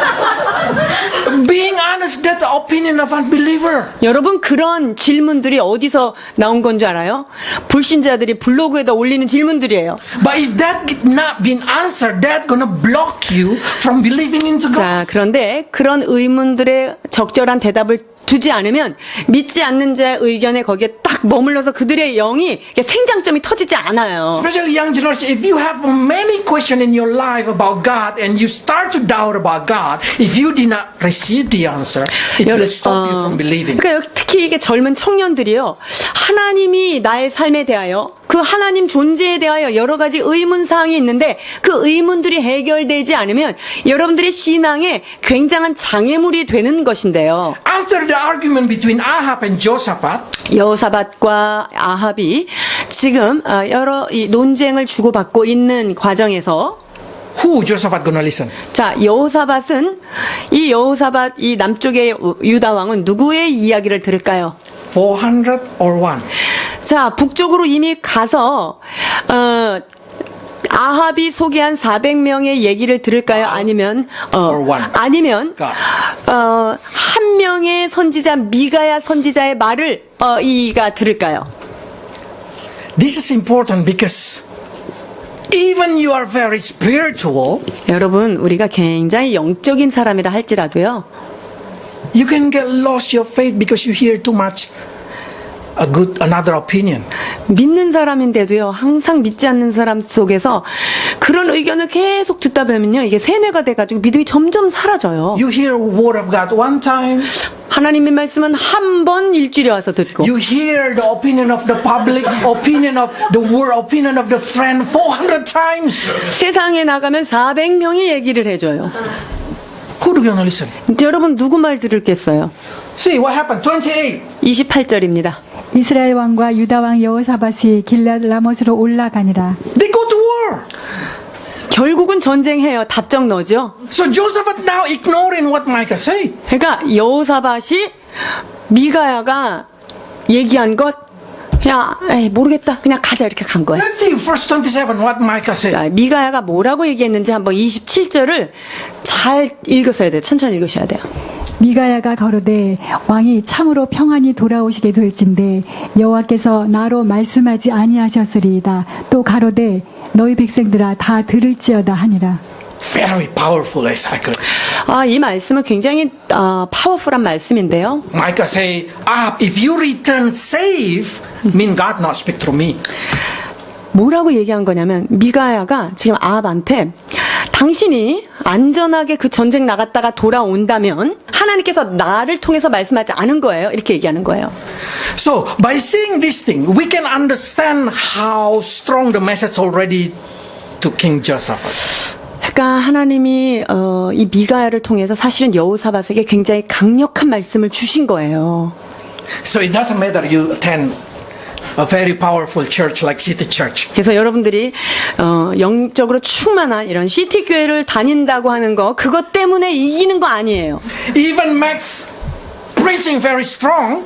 Being honest, that's the opinion of unbeliever. 여러분, 그런 질문들이 어디서 나온 건 줄 알아요? 불신자들이 블로그에다 올리는 질문들이에요. But if that not been answered, that's gonna block you from believing into God. 자, 그런데 그런 의문들의 적절한 대답을 두지 않으면 믿지 않는 자의 의견에 거기에 딱 머물러서 그들의 영이 생장점이 터지지 않아요. Especially young generation, if you have many questions in your life about God and you start to doubt about God, if you did not receive the answer, it will stop you from believing. 그러니까 특히 이게 젊은 청년들이요, 하나님이 나의 삶에 대하여, 그 하나님 존재에 대하여 여러 가지 의문사항이 있는데 그 의문들이 해결되지 않으면 여러분들의 신앙에 굉장한 장애물이 되는 것인데요. After the argument between Ahab and Jehoshaphat, 여호사밧과 아합이 지금 여러 이 논쟁을 주고받고 있는 과정에서, who Jehoshaphat gonna listen? 자, 여호사밧 이 남쪽의 유다 왕은 누구의 이야기를 들을까요? 400 or 1? 자, 북쪽으로 이미 가서 아합이 소개한 400명의 얘기를 들을까요? 아니면 Or one. 아니면 God. 한 명의 선지자, 미가야 선지자의 말을 이가 들을까요? This is important because even you are very spiritual, 여러분, 우리가 굉장히 영적인 사람이라 할지라도요, you can get lost your faith because you hear too much another opinion. 믿는 사람인데도요, 항상 믿지 않는 사람 속에서 그런 의견을 계속 듣다 보면요, 이게 세뇌가 돼가지고 믿음이 점점 사라져요. You hear word of God one time, 하나님의 말씀은 한 번 일주일에 와서 듣고, you hear the opinion of the public, opinion of the world, opinion of the friend 400 times. 세상에 나가면 400명이 얘기를 해줘요. Who do you gonna listen? 여러분, 누구 말 들을겠어요? See what happened. 28. 28절입니다. 이스라엘 왕과 유다 왕 여호사밧이 길앗 라못으로 올라가니라. They go to war. 결국은 전쟁해요. 답정 너죠. So Joseph now ignoring what Micah say. 그러니까 여호사밧이 미가야가 얘기한 것 그냥 모르겠다, 그냥 가자, 이렇게 간 거예요. Let's see verse 27 what Micah said. 자, 미가야가 뭐라고 얘기했는지 한번 27절을 잘 읽으셔야 돼요. 천천히 읽으셔야 돼요. 미가야가 거르되 왕이 참으로 평안히 돌아오시게 될진데 여호와께서 나로 말씀하지 아니하셨으리이다. 또 가로되 너희 백성들아 다 들을지어다 하니라. Very powerful as I could. 이 말씀은 굉장히 파워풀한 말씀인데요. Micah say, if you return safe, mean God not speak through me. 뭐라고 얘기한 거냐면, 미가야가 지금 아합한테 당신이 안전하게 그 전쟁 나갔다가 돌아온다면 하나님께서 나를 통해서 말씀하지 않은 거예요, 이렇게 얘기하는 거예요. So by seeing this thing, we can understand how strong the message already to King Jehoshaphat. 그러니까 하나님이 이 미가야를 통해서 사실은 여호사밧에게 굉장히 강력한 말씀을 주신 거예요. So it doesn't matter you attend a very powerful church like City Church. 그래서 여러분들이 영적으로 충만한 이런 시티 교회를 다닌다고 하는 거, 그것 때문에 이기는 거 아니에요. Even Max preaching very strong,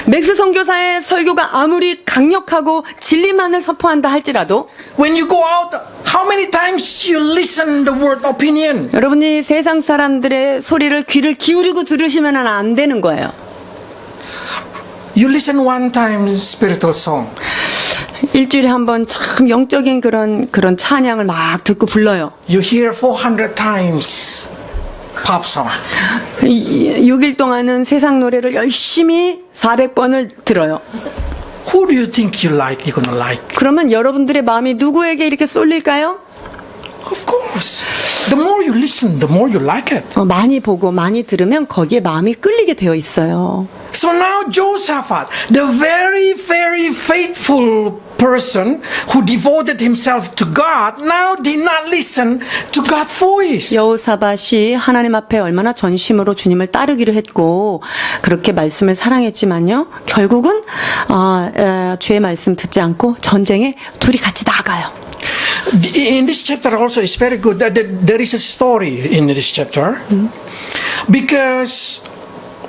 맥스 선교사의 설교가 아무리 강력하고 진리만을 선포한다 할지라도 when you go out, how many times you listen the word opinion? 여러분이 세상 사람들의 소리를 귀를 기울이고 들으시면 안 되는 거예요. You listen one time spiritual song. 일주일에 한 번 참 영적인 그런 찬양을 막 듣고 불러요. You hear 400 times pop song. 6일 동안은 세상 노래를 열심히 400번을 들어요. Who do you think you like? You're gonna like? 그러면 여러분들의 마음이 누구에게 이렇게 쏠릴까요? Of course. The more you listen, the more you like it. 많이 보고 많이 들으면 거기에 마음이 끌리게 되어 있어요. So now Josaphat, the very, very faithful person who devoted himself to God, now did not listen to God's voice. 여호사밧이 하나님 앞에 얼마나 전심으로 주님을 따르기로 했고 그렇게 말씀을 사랑했지만요. 결국은 주의 말씀 듣지 않고 전쟁에 둘이 같이 나가요. In this chapter also is very good. There is a story in this chapter. Because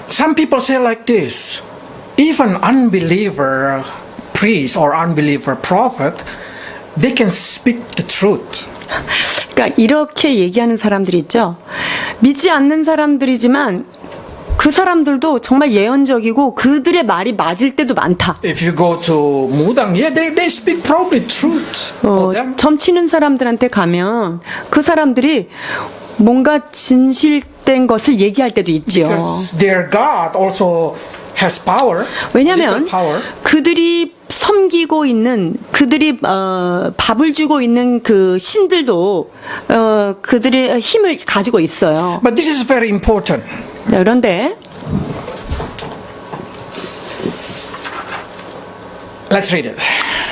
some people say like this, even unbeliever priest or unbeliever prophet, they can speak the truth. 그러니까 이렇게 얘기하는 사람들이 있죠. 믿지 않는 사람들이지만 그 사람들도 정말 예언적이고 그들의 말이 맞을 때도 많다. If you go to Mudang, yeah, they speak probably truth for them. 점치는 사람들한테 가면 그 사람들이 뭔가 진실된 것을 얘기할 때도 있지요. Because their God also has power. 왜냐하면 little power. 그들이 섬기고 있는 그들이 밥을 주고 있는 그 신들도 그들의 힘을 가지고 있어요. But this is very important. 자, 그런데 Let's read it.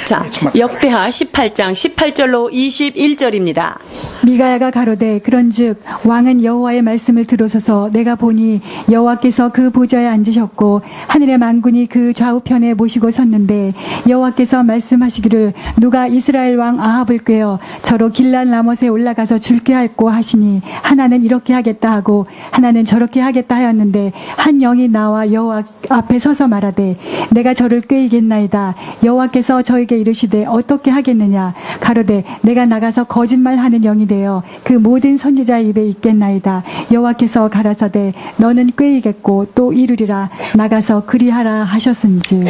자, It's much better. 역대하 18장 18절로 21절입니다. 미가야가 가로되 그런즉 왕은 여호와의 말씀을 들으소서. 내가 보니 여호와께서 그 보좌에 앉으셨고 하늘의 만군이 그 좌우편에 모시고 섰는데 여호와께서 말씀하시기를 누가 이스라엘 왕 아합을 꾀어 저로 길랄 라못에 올라가서 죽게 할꼬 하시니 하나는 이렇게 하겠다 하고 하나는 저렇게 하겠다 하였는데 한 영이 나와 여호와 앞에 서서 말하되 내가 저를 꾀이겠나이다. 여호와께서 저에게 이르시되 어떻게 하겠느냐. 가로되 내가 나가서 거짓말하는 영이 되어 그 모든 선지자 입에 있겠나이다. 여호와께서 가라사대 너는 꾀이겠고 또 이루리라. 나가서 그리하라 하셨은즉.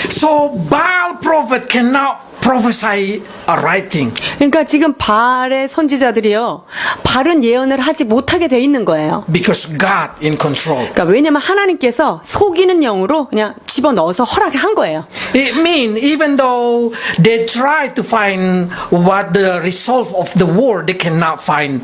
So Baal prophet cannot prophesy a right thing. 그러니까 지금 바알의 선지자들이요. 바른 예언을 하지 못하게 돼 있는 거예요. Because God in control. 그러니까 왜냐면 하나님께서 속이는 영으로 그냥 집어넣어서 허락한 거예요. It means even though they try to find what the result of the war, they cannot find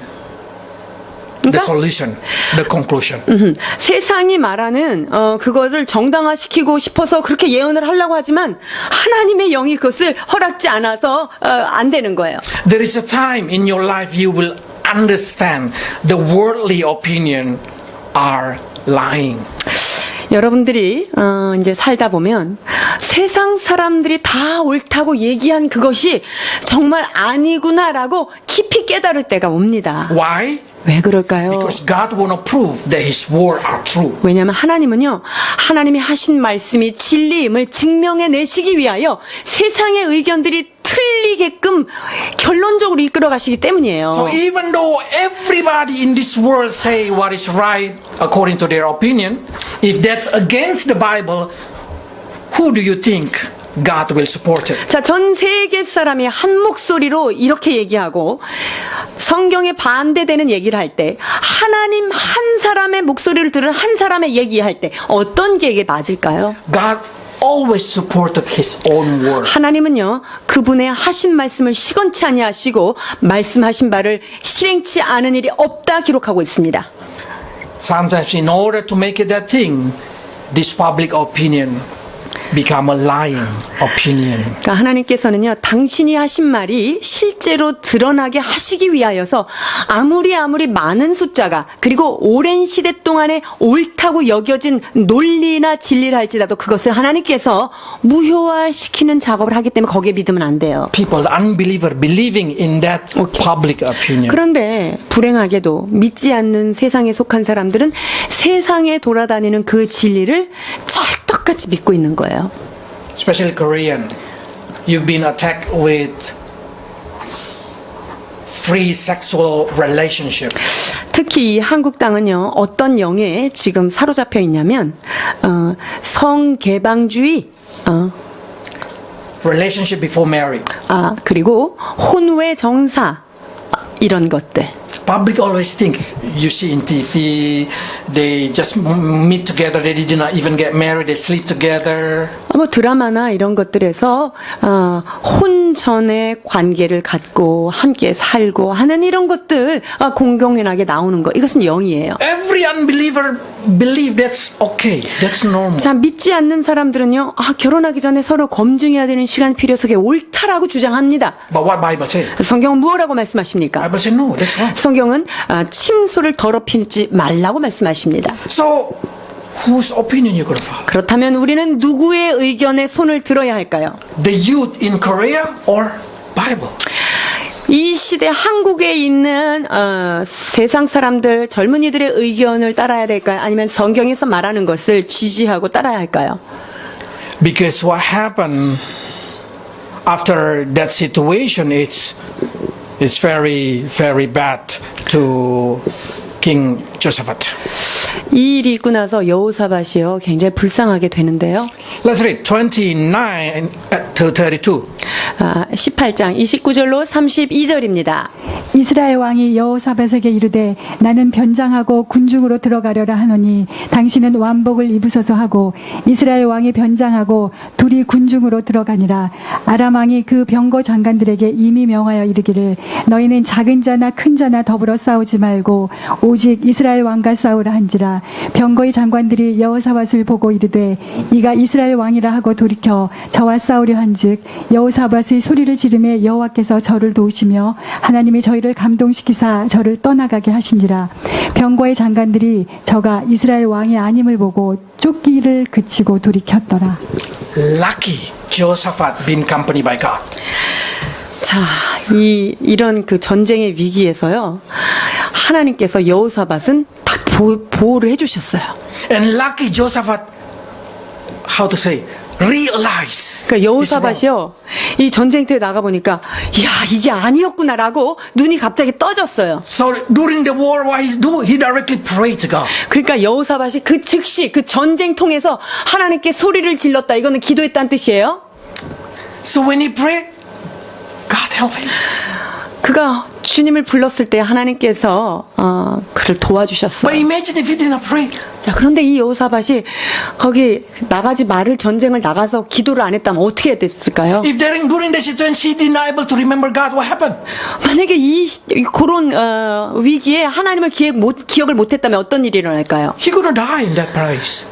the 그러니까 solution, the conclusion. 세상이 말하는 그것을 정당화시키고 싶어서 그렇게 예언을 하려고 하지만 하나님의 영이 그것을 허락지 않아서 안 되는 거예요. There is a time in your life you will understand the worldly opinion are lying. 여러분들이 이제 살다 보면 세상 사람들이 다 옳다고 얘기한 그것이 정말 아니구나라고 깊이 깨달을 때가 옵니다. Why? 왜 그럴까요? Because God want to prove that His word are true. 왜냐하면 하나님은요, 하나님이 하신 말씀이 진리임을 증명해 내시기 위하여 세상의 의견들이 틀리게끔 결론적으로 이끌어 가시기 때문이에요. So even though everybody in this world say what is right according to their opinion, if that's against the Bible, who do you think God will support it? 자, 전 세계 사람이 한 목소리로 이렇게 얘기하고 성경에 반대되는 얘기를 할 때 하나님 한 사람의 목소리를 들은 한 사람의 얘기할 때 어떤 게 맞을까요? God always supported His own word. 하나님은요, 그분의 하신 말씀을 시건치 아니하시고 말씀하신 바를 실행치 않은 일이 없다 기록하고 있습니다. Sometimes in order to make it that thing, this public opinion become a lying opinion. 그러니까 하나님께서는요, 당신이 하신 말이 실제로 드러나게 하시기 위하여서 아무리 많은 숫자가 그리고 오랜 시대 동안에 옳다고 여겨진 논리나 진리를 할지라도 그것을 하나님께서 무효화시키는 작업을 하기 때문에 거기에 믿으면 안 돼요. People, the unbeliever, believing in that public opinion. 그런데 불행하게도 믿지 않는 세상에 속한 사람들은 세상에 돌아다니는 그 진리를 찰떡같이 믿고 있는 거예요. Especially Korean, you've been attacked with free sexual relationship. 특히 이 한국 땅은요, 어떤 영에 지금 사로잡혀 있냐면, 성개방주의, Relationship before marriage. 그리고 혼외 정사, 이런 것들. Public always think, you see in TV, they just meet together, they did not even get married, they sleep together. 뭐 드라마나 이런 것들에서 혼전의 관계를 갖고 함께 살고 하는 이런 것들 공공연하게 나오는 거, 이것은 영이에요. Every unbeliever believe that's okay, that's normal. 자, 믿지 않는 사람들은요, 결혼하기 전에 서로 검증해야 되는 시간 필요해서 그게 옳다라고 주장합니다. But what Bible say? 성경은 무엇라고 말씀하십니까? Bible say no, that's wrong. 성경은 침소를 더럽히지 말라고 말씀하십니다. So, whose opinion you gonna follow? 그렇다면 우리는 누구의 의견에 손을 들어야 할까요? The youth in Korea or Bible? 이 시대 한국에 있는 세상 사람들, 젊은이들의 의견을 따라야 될까요? 아니면 성경에서 말하는 것을 지지하고 따라야 할까요? Because what happened after that situation, it's very, very bad to King Josephat. 이 일이 있고 나서 여호사밧이요, 굉장히 불쌍하게 되는데요. Let's read 29 to 32. 18장 29절로 32절입니다. 이스라엘 왕이 여호사밧에게 이르되 나는 변장하고 군중으로 들어가려라 하노니 당신은 완복을 입으소서 하고 이스라엘 왕이 변장하고 둘이 군중으로 들어가니라. 아람 왕이 그 병거 장관들에게 이미 명하여 이르기를 너희는 작은 자나 큰 자나 더불어 싸우지 말고 오직 이스라엘 왕과 싸우라 한지라. 병거의 장관들이 여호사밧을 보고 이르되 이가 이스라엘 왕이라 하고 돌이켜 저와 싸우려 한즉 여호사밧의 소리를 지르매 여호와께서 저를 도우시며 하나님이 저희를 감동시키사 저를 떠나가게 하신지라. 병거의 장관들이 저가 이스라엘 왕이 아님을 보고 쫓기를 그치고 돌이켰더라. Lucky Josephat been accompanied by God. 자, 이런 그 전쟁의 위기에서요, 하나님께서 여호사밧은 다 보호를 해주셨어요. And lucky Josephat, how to say, realize. 그러니까 여호사밧이요, 이 전쟁터에 나가 보니까, 야, 이게 아니었구나라고 눈이 갑자기 떠졌어요. So during the war, what he do? He directly prayed to God. 그러니까 여호사밧이 그 즉시 그 전쟁통에서 하나님께 소리를 질렀다. 이거는 기도했다는 뜻이에요. So when he prayed, God help him. 그가 주님을 불렀을 때 하나님께서 그를 But 도와주셨어요. imagine if he did not pray. 자, 그런데 이 여호사밧이 거기 나가지 말을 전쟁을 나가서 기도를 안 했다면 어떻게 됐을까요? If during the situation he did not able to remember God, what happened? 만약에 그런 위기에 하나님을 기억을 못했다면 어떤 일이 일어날까요? He gonna die in that place.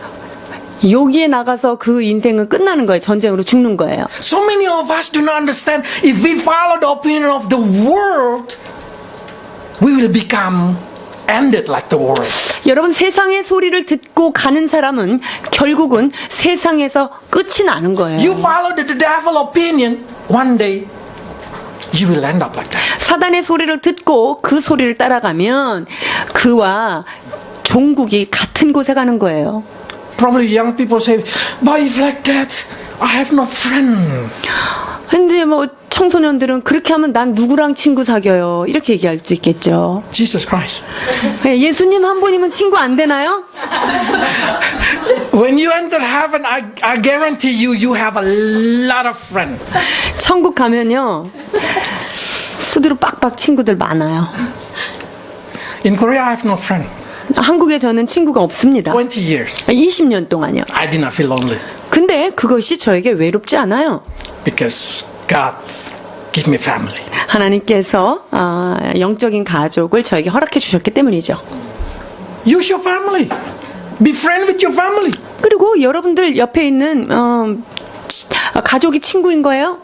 여기에 나가서 그 인생은 끝나는 거예요. 전쟁으로 죽는 거예요. So many of us do not understand. If we follow the opinion of the world, we will become ended like the world. 여러분, 세상의 소리를 듣고 가는 사람은 결국은 세상에서 끝이 나는 거예요. You follow the devil opinion, one day you will end up like that. 사단의 소리를 듣고 그 소리를 따라가면 그와 종국이 같은 곳에 가는 거예요. Probably young people say, but if like that, I have no friend. 근데 뭐 청소년들은 그렇게 하면 난 누구랑 친구 사겨요, 이렇게 얘기할 수 있겠죠. Jesus Christ. 예수님 한 분이면 친구 안 되나요? When you enter heaven, I guarantee you, you have a lot of friends. 천국 가면요, 수두로 빡빡 친구들 많아요. In Korea, I have no friend. 한국에 저는 친구가 없습니다. 20 years. 20년 동안요. I did not feel lonely 근데 그것이 저에게 외롭지 않아요. because God gave me family. 하나님께서 영적인 가족을 저에게 허락해 주셨기 때문이죠. Use your family. Be friend with your family. 그리고 여러분들 옆에 있는 가족이 친구인 거예요.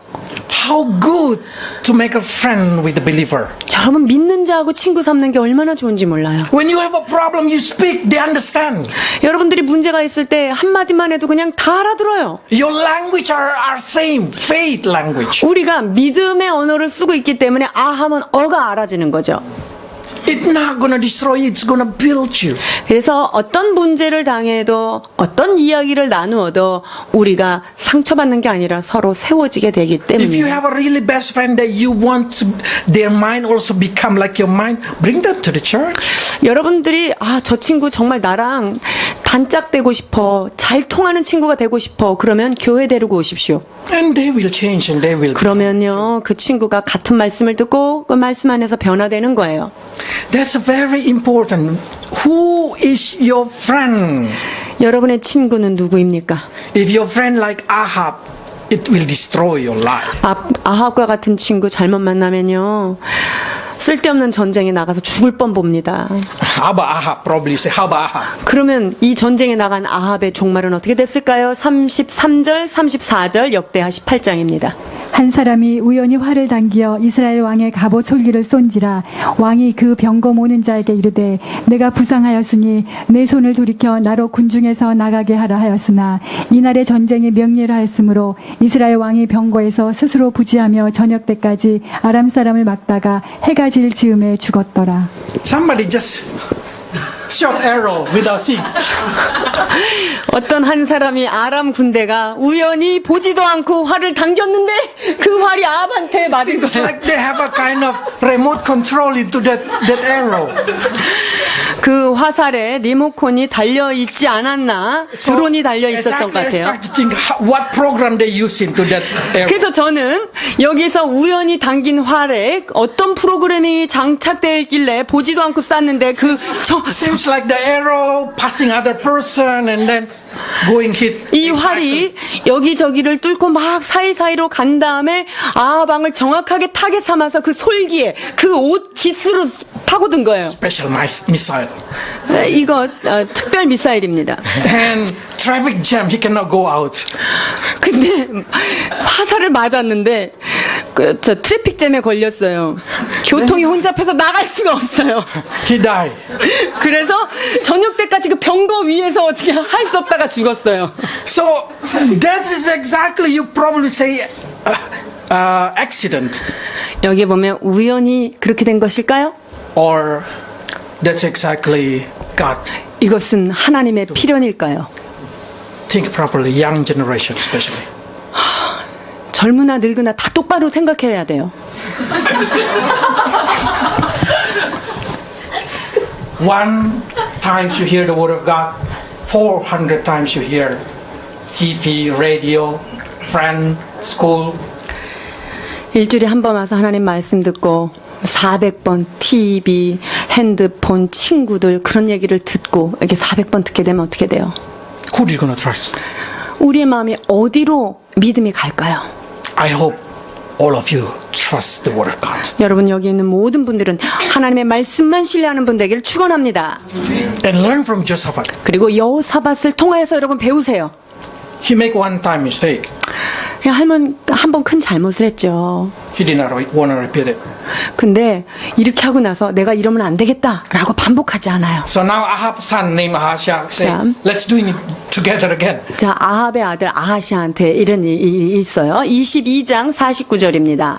How good to make a friend with the believer. 여러분, 믿는 자하고 친구 삼는 게 얼마나 좋은지 몰라요. When you have a problem, you speak, they understand. 여러분들이 문제가 있을 때 한마디만 해도 그냥 다 알아들어요. Your language are same, faith language. 우리가 믿음의 언어를 쓰고 있기 때문에 하면 어가 알아지는 거죠. It's not gonna destroy you. It's gonna build you. 그래서 어떤 문제를 당해도 어떤 이야기를 나누어도 우리가 상처받는 게 아니라 서로 세워지게 되기 If you 때문에 have a really best friend that you want to, their mind also become like your mind, bring them to the church. 여러분들이 저 친구 정말 나랑 단짝되고 싶어, 잘 통하는 친구가 되고 싶어, 그러면 교회 데리고 오십시오. And they will change and they will. 그러면요, 그 친구가 같은 말씀을 듣고 그 말씀 안에서 변화되는 거예요. That's very important. Who is your friend? 여러분의 친구는 누구입니까? If your friend like Ahab, it will destroy your life. 아합과 같은 친구 잘못 만나면요, 쓸데없는 전쟁에 나가서 죽을 뻔 봅니다. How about Ahab? Probably say, how about Ahab? 그러면 이 전쟁에 나간 아합의 종말은 어떻게 됐을까요? 33절, 34절 역대하 18장입니다. 한 사람이 우연히 활을 당기어 이스라엘 왕의 갑옷 솔기를 쏜지라 왕이 그 병거 모는 자에게 이르되 내가 부상하였으니 내 손을 돌이켜 나로 군중에서 나가게 하라 하였으나 이날의 전쟁이 명렬하였으므로 이스라엘 왕이 병거에서 스스로 부지하며 저녁 때까지 아람 사람을 막다가 해가 질 즈음에 죽었더라. Somebody just shot arrow without seeing. 어떤 한 사람이 아람 군대가 우연히 보지도 않고 활을 당겼는데 그 활이 아합한테 맞은 It's 거예요. like they have a kind of remote control into that arrow. 그 화살에 리모컨이 달려 있지 않았나? 드론이 달려 있었던 것 I 같아요. start to think what program they use into that arrow. 그래서 저는 여기서 우연히 당긴 활에 어떤 프로그램이 장착되어 있길래 보지도 않고 쐈는데 Seems like the arrow passing other person and then going hit. 이 활이 여기저기를 뚫고 막 사이사이로 간 다음에 아합왕을 정확하게 타겟 삼아서 그 솔기에 그 옷 깃으로 파고든 거예요. Special missile. 이거 특별 미사일입니다. And traffic jam, he cannot go out. 근데 화살을 맞았는데 저 트래픽 잼에 걸렸어요. 교통이 혼잡해서 나갈 수가 없어요. He died. 그래서 저녁 때까지 그 병거 위에서 어떻게 할 수 없다가 죽었어요. So that is exactly you probably say accident 여기 보면 우연히 그렇게 된 것일까요? or that's exactly God. 이것은 하나님의 필연일까요? Think properly, young generation especially. 젊으나 늙으나 다 똑바로 생각해야 돼요. One times you hear the word of God, 400 times you hear TV, radio, friend, school. 일주일에 한 번 와서 하나님 말씀 듣고 400번 TV, 핸드폰, 친구들 그런 얘기를 듣고 이렇게 400번 듣게 되면 어떻게 돼요? Who are you gonna trust? 우리의 마음이 어디로 믿음이 갈까요? I hope all of you trust the word of God. 여러분 여기 있는 모든 분들은 하나님의 말씀만 신뢰하는 분 되기를 축원합니다. And learn from Josaphat. 그리고 여호사밧을 통하여서 여러분 배우세요. He make one time mistake. 할머니 한 번 큰 잘못을 했죠. He did not want to repeat it. 근데 이렇게 하고 나서 내가 이러면 안 되겠다라고 반복하지 않아요. So now Ahab's son named Ahashia said, Sam. let's do it together again. 자, 아합의 아들 아하시아한테 이런 일이 있어요. 22장 49절입니다.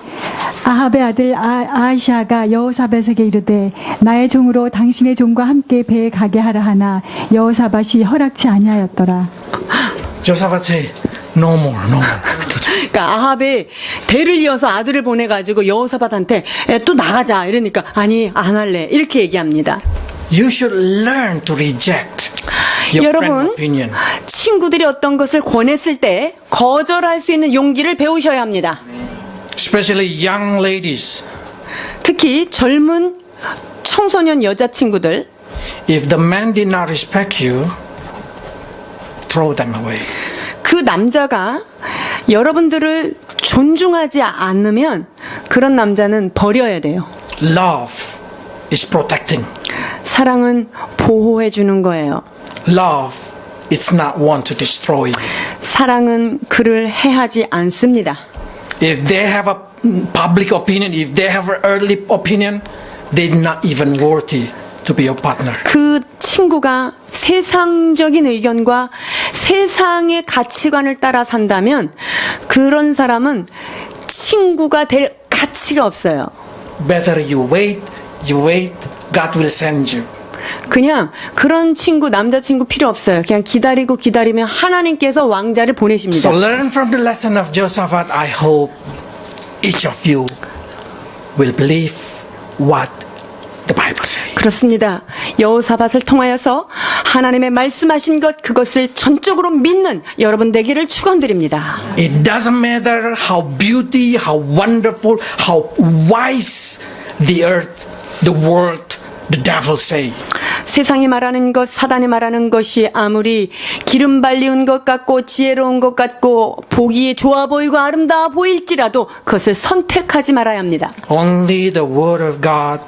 아합의 아들 아하시아가 여호사밧에게 이르되 나의 종으로 당신의 종과 함께 배에 가게 하라 하나 여호사밧이 허락치 아니하였더라. Josaphat said, no more, no more. 그러니까 아합이 대를 이어서 아들을 보내가지고 여호사밧한테 또 나가자 이러니까 아니 안 할래 이렇게 얘기합니다. You should learn to reject your friend 여러분 opinion. 친구들이 어떤 것을 권했을 때 거절할 수 있는 용기를 배우셔야 합니다. Especially young ladies. 특히 젊은 청소년 여자친구들 If the man did not respect you, throw them away. 그 남자가 여러분들을 존중하지 않으면 그런 남자는 버려야 돼요. Love is protecting. 사랑은 보호해 주는 거예요. Love is not want to destroy you. 사랑은 그를 해하지 않습니다. If they have a public opinion, if they have an earthly opinion, they're not even worthy to be your partner. 그 친구가 세상적인 의견과 세상의 가치관을 따라 산다면 그런 사람은 친구가 될 가치가 없어요. Better you wait God will send you. 그냥 그런 친구, 남자친구 필요 없어요. 그냥 기다리면 하나님께서 왕자를 보내십니다. So learn from the lesson of Jehoshaphat. I hope each of you will believe what the Bible says. 그렇습니다. 여호사밧을 통하여서 하나님의 말씀하신 것 그것을 전적으로 믿는 여러분 되기를 축원드립니다. It doesn't matter how beauty, how wonderful, how wise the earth, the world, the devil say. 세상이 말하는 것, 사단이 말하는 것이 아무리 기름 발리운 것 같고 지혜로운 것 같고 보기에 좋아 보이고 아름다워 보일지라도 그것을 선택하지 말아야 합니다. Only the word of God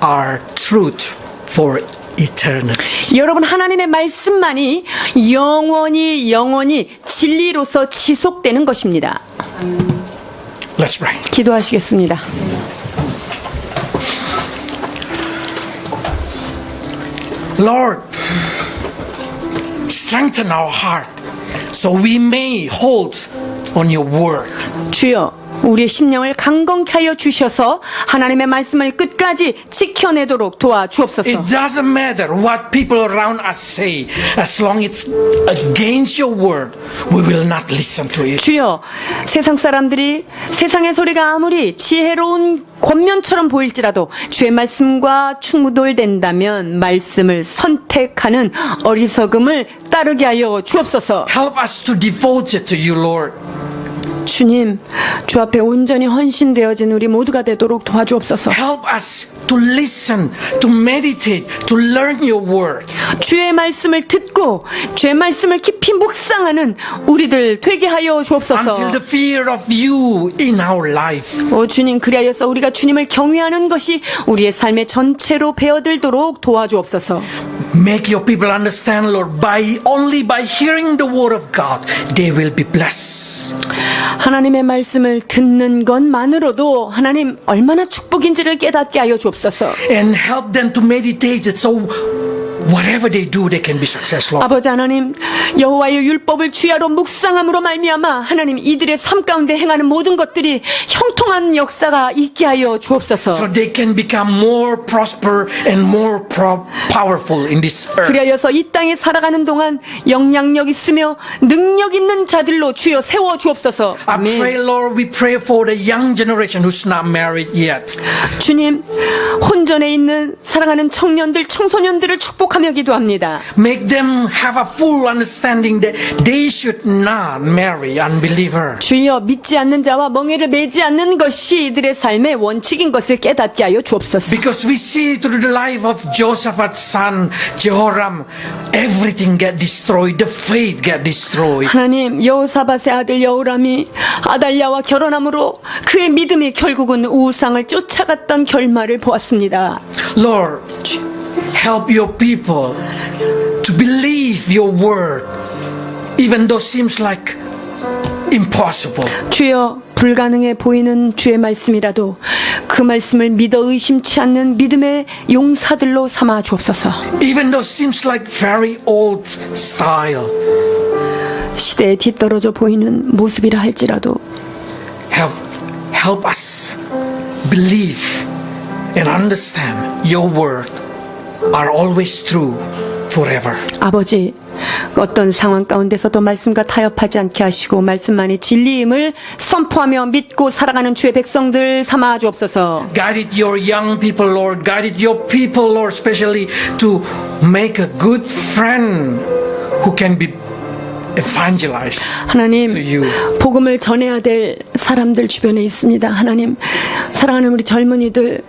are truth for eternity. 여러분 하나님의 말씀만이 영원히 진리로서 지속되는 것입니다. Let's pray. 기도하시겠습니다. Lord, strengthen our heart so we may hold on your word. 주여 우리의 심령을 강건케 하여 주셔서 하나님의 말씀을 끝까지 지켜내도록 도와주옵소서. It doesn't matter what people around us say, as long as it's against your word, we will not listen to it. 주여 세상 사람들이 세상의 소리가 아무리 지혜로운 권면처럼 보일지라도 주의 말씀과 충돌된다면 말씀을 선택하는 어리석음을 따르게 하여 주옵소서. Help us to devote it to you, Lord. 주님, 주 앞에 온전히 헌신되어진 우리 모두가 되도록 도와주옵소서. Help us to listen, to meditate, to learn your word. 주의 말씀을 듣고 주의 말씀을 깊이 묵상하는 우리들 되게 하여 주옵소서. Until the fear of you in our life. 오 주님, 그리하여서 우리가 주님을 경외하는 것이 우리의 삶의 전체로 배어들도록 도와주옵소서. Make your people understand, Lord, only by hearing the word of God, they will be blessed. 하나님의 말씀을 듣는 것만으로도 하나님 얼마나 축복인지를 깨닫게 하여 주옵소서. And help them to meditate it so whatever they do, they can be successful. 아버지 하나님, 여호와의 율법을 주야로 묵상함으로 말미암아 하나님 이들의 삶 가운데 행하는 모든 것들이 형통한 역사가 있게 하여 주옵소서. So they can become more prosper and more powerful in this earth. 그리하여서 이 땅에 살아가는 동안 영향력 있으며 능력 있는 자들로 주여 세워 주옵소서. I pray, Lord, we pray for the young generation who's not married yet. 주님, 혼전에 있는 사랑하는 청년들, 청소년들을 축복하며 기도합니다. Make them have a full understanding that they should not marry unbeliever. 주여, 믿지 않는 자와 멍에를 매지 않는 것이 이들의 삶의 원칙인 것을 깨닫게 하여 주옵소서. Because we see through the life of Jehoshaphat's son Jehoram, everything get destroyed, the faith get destroyed. 하나님, 여호사밧의 아들 여호람이 아달랴와 결혼함으로 그의 믿음이 결국은 우상을 쫓아갔던 결말을 보았습니다. Lord, help your people to believe your word, even though it seems like impossible. 주여, 불가능해 보이는 주의 말씀이라도 그 말씀을 믿어 의심치 않는 믿음의 용사들로 삼아 주옵소서. Even though it seems like very old style, 시대에 뒤떨어져 보이는 모습이라 할지라도 help us believe and understand your word are always true forever. 아버지, 어떤 상황 가운데서도 말씀과 타협하지 않게 하시고 말씀만이 진리임을 선포하며 믿고 살아가는 주의 백성들 삼아 주옵소서. Guide your young people, Lord. Guide your people, Lord, especially to make a good friend who can be evangelized 하나님, to you. 복음을 전해야 될 사람들 주변에 있습니다. 하나님, 사랑하는 우리 젊은이들,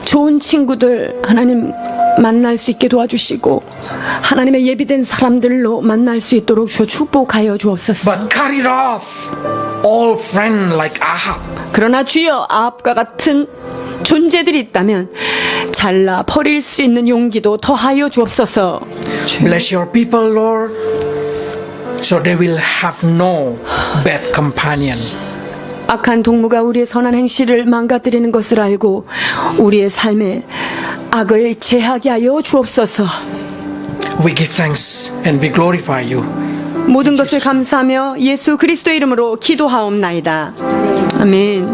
좋은 친구들 하나님 만날 수 있게 도와주시고 하나님의 예비된 사람들로 만날 수 있도록 주여 축복하여 주옵소서. But cut it off, all friend like Ahab. 그러나 주여, 아합과 같은 존재들이 있다면 잘라 버릴 수 있는 용기도 더하여 주옵소서. Bless your people, Lord, so they will have no bad companion. 악한 동무가 우리의 선한 행실을 망가뜨리는 것을 알고 우리의 삶에 악을 제하게 하여 주옵소서. We give thanks and we glorify you. 모든 것을 감사하며 예수 그리스도의 이름으로 기도하옵나이다. 아멘.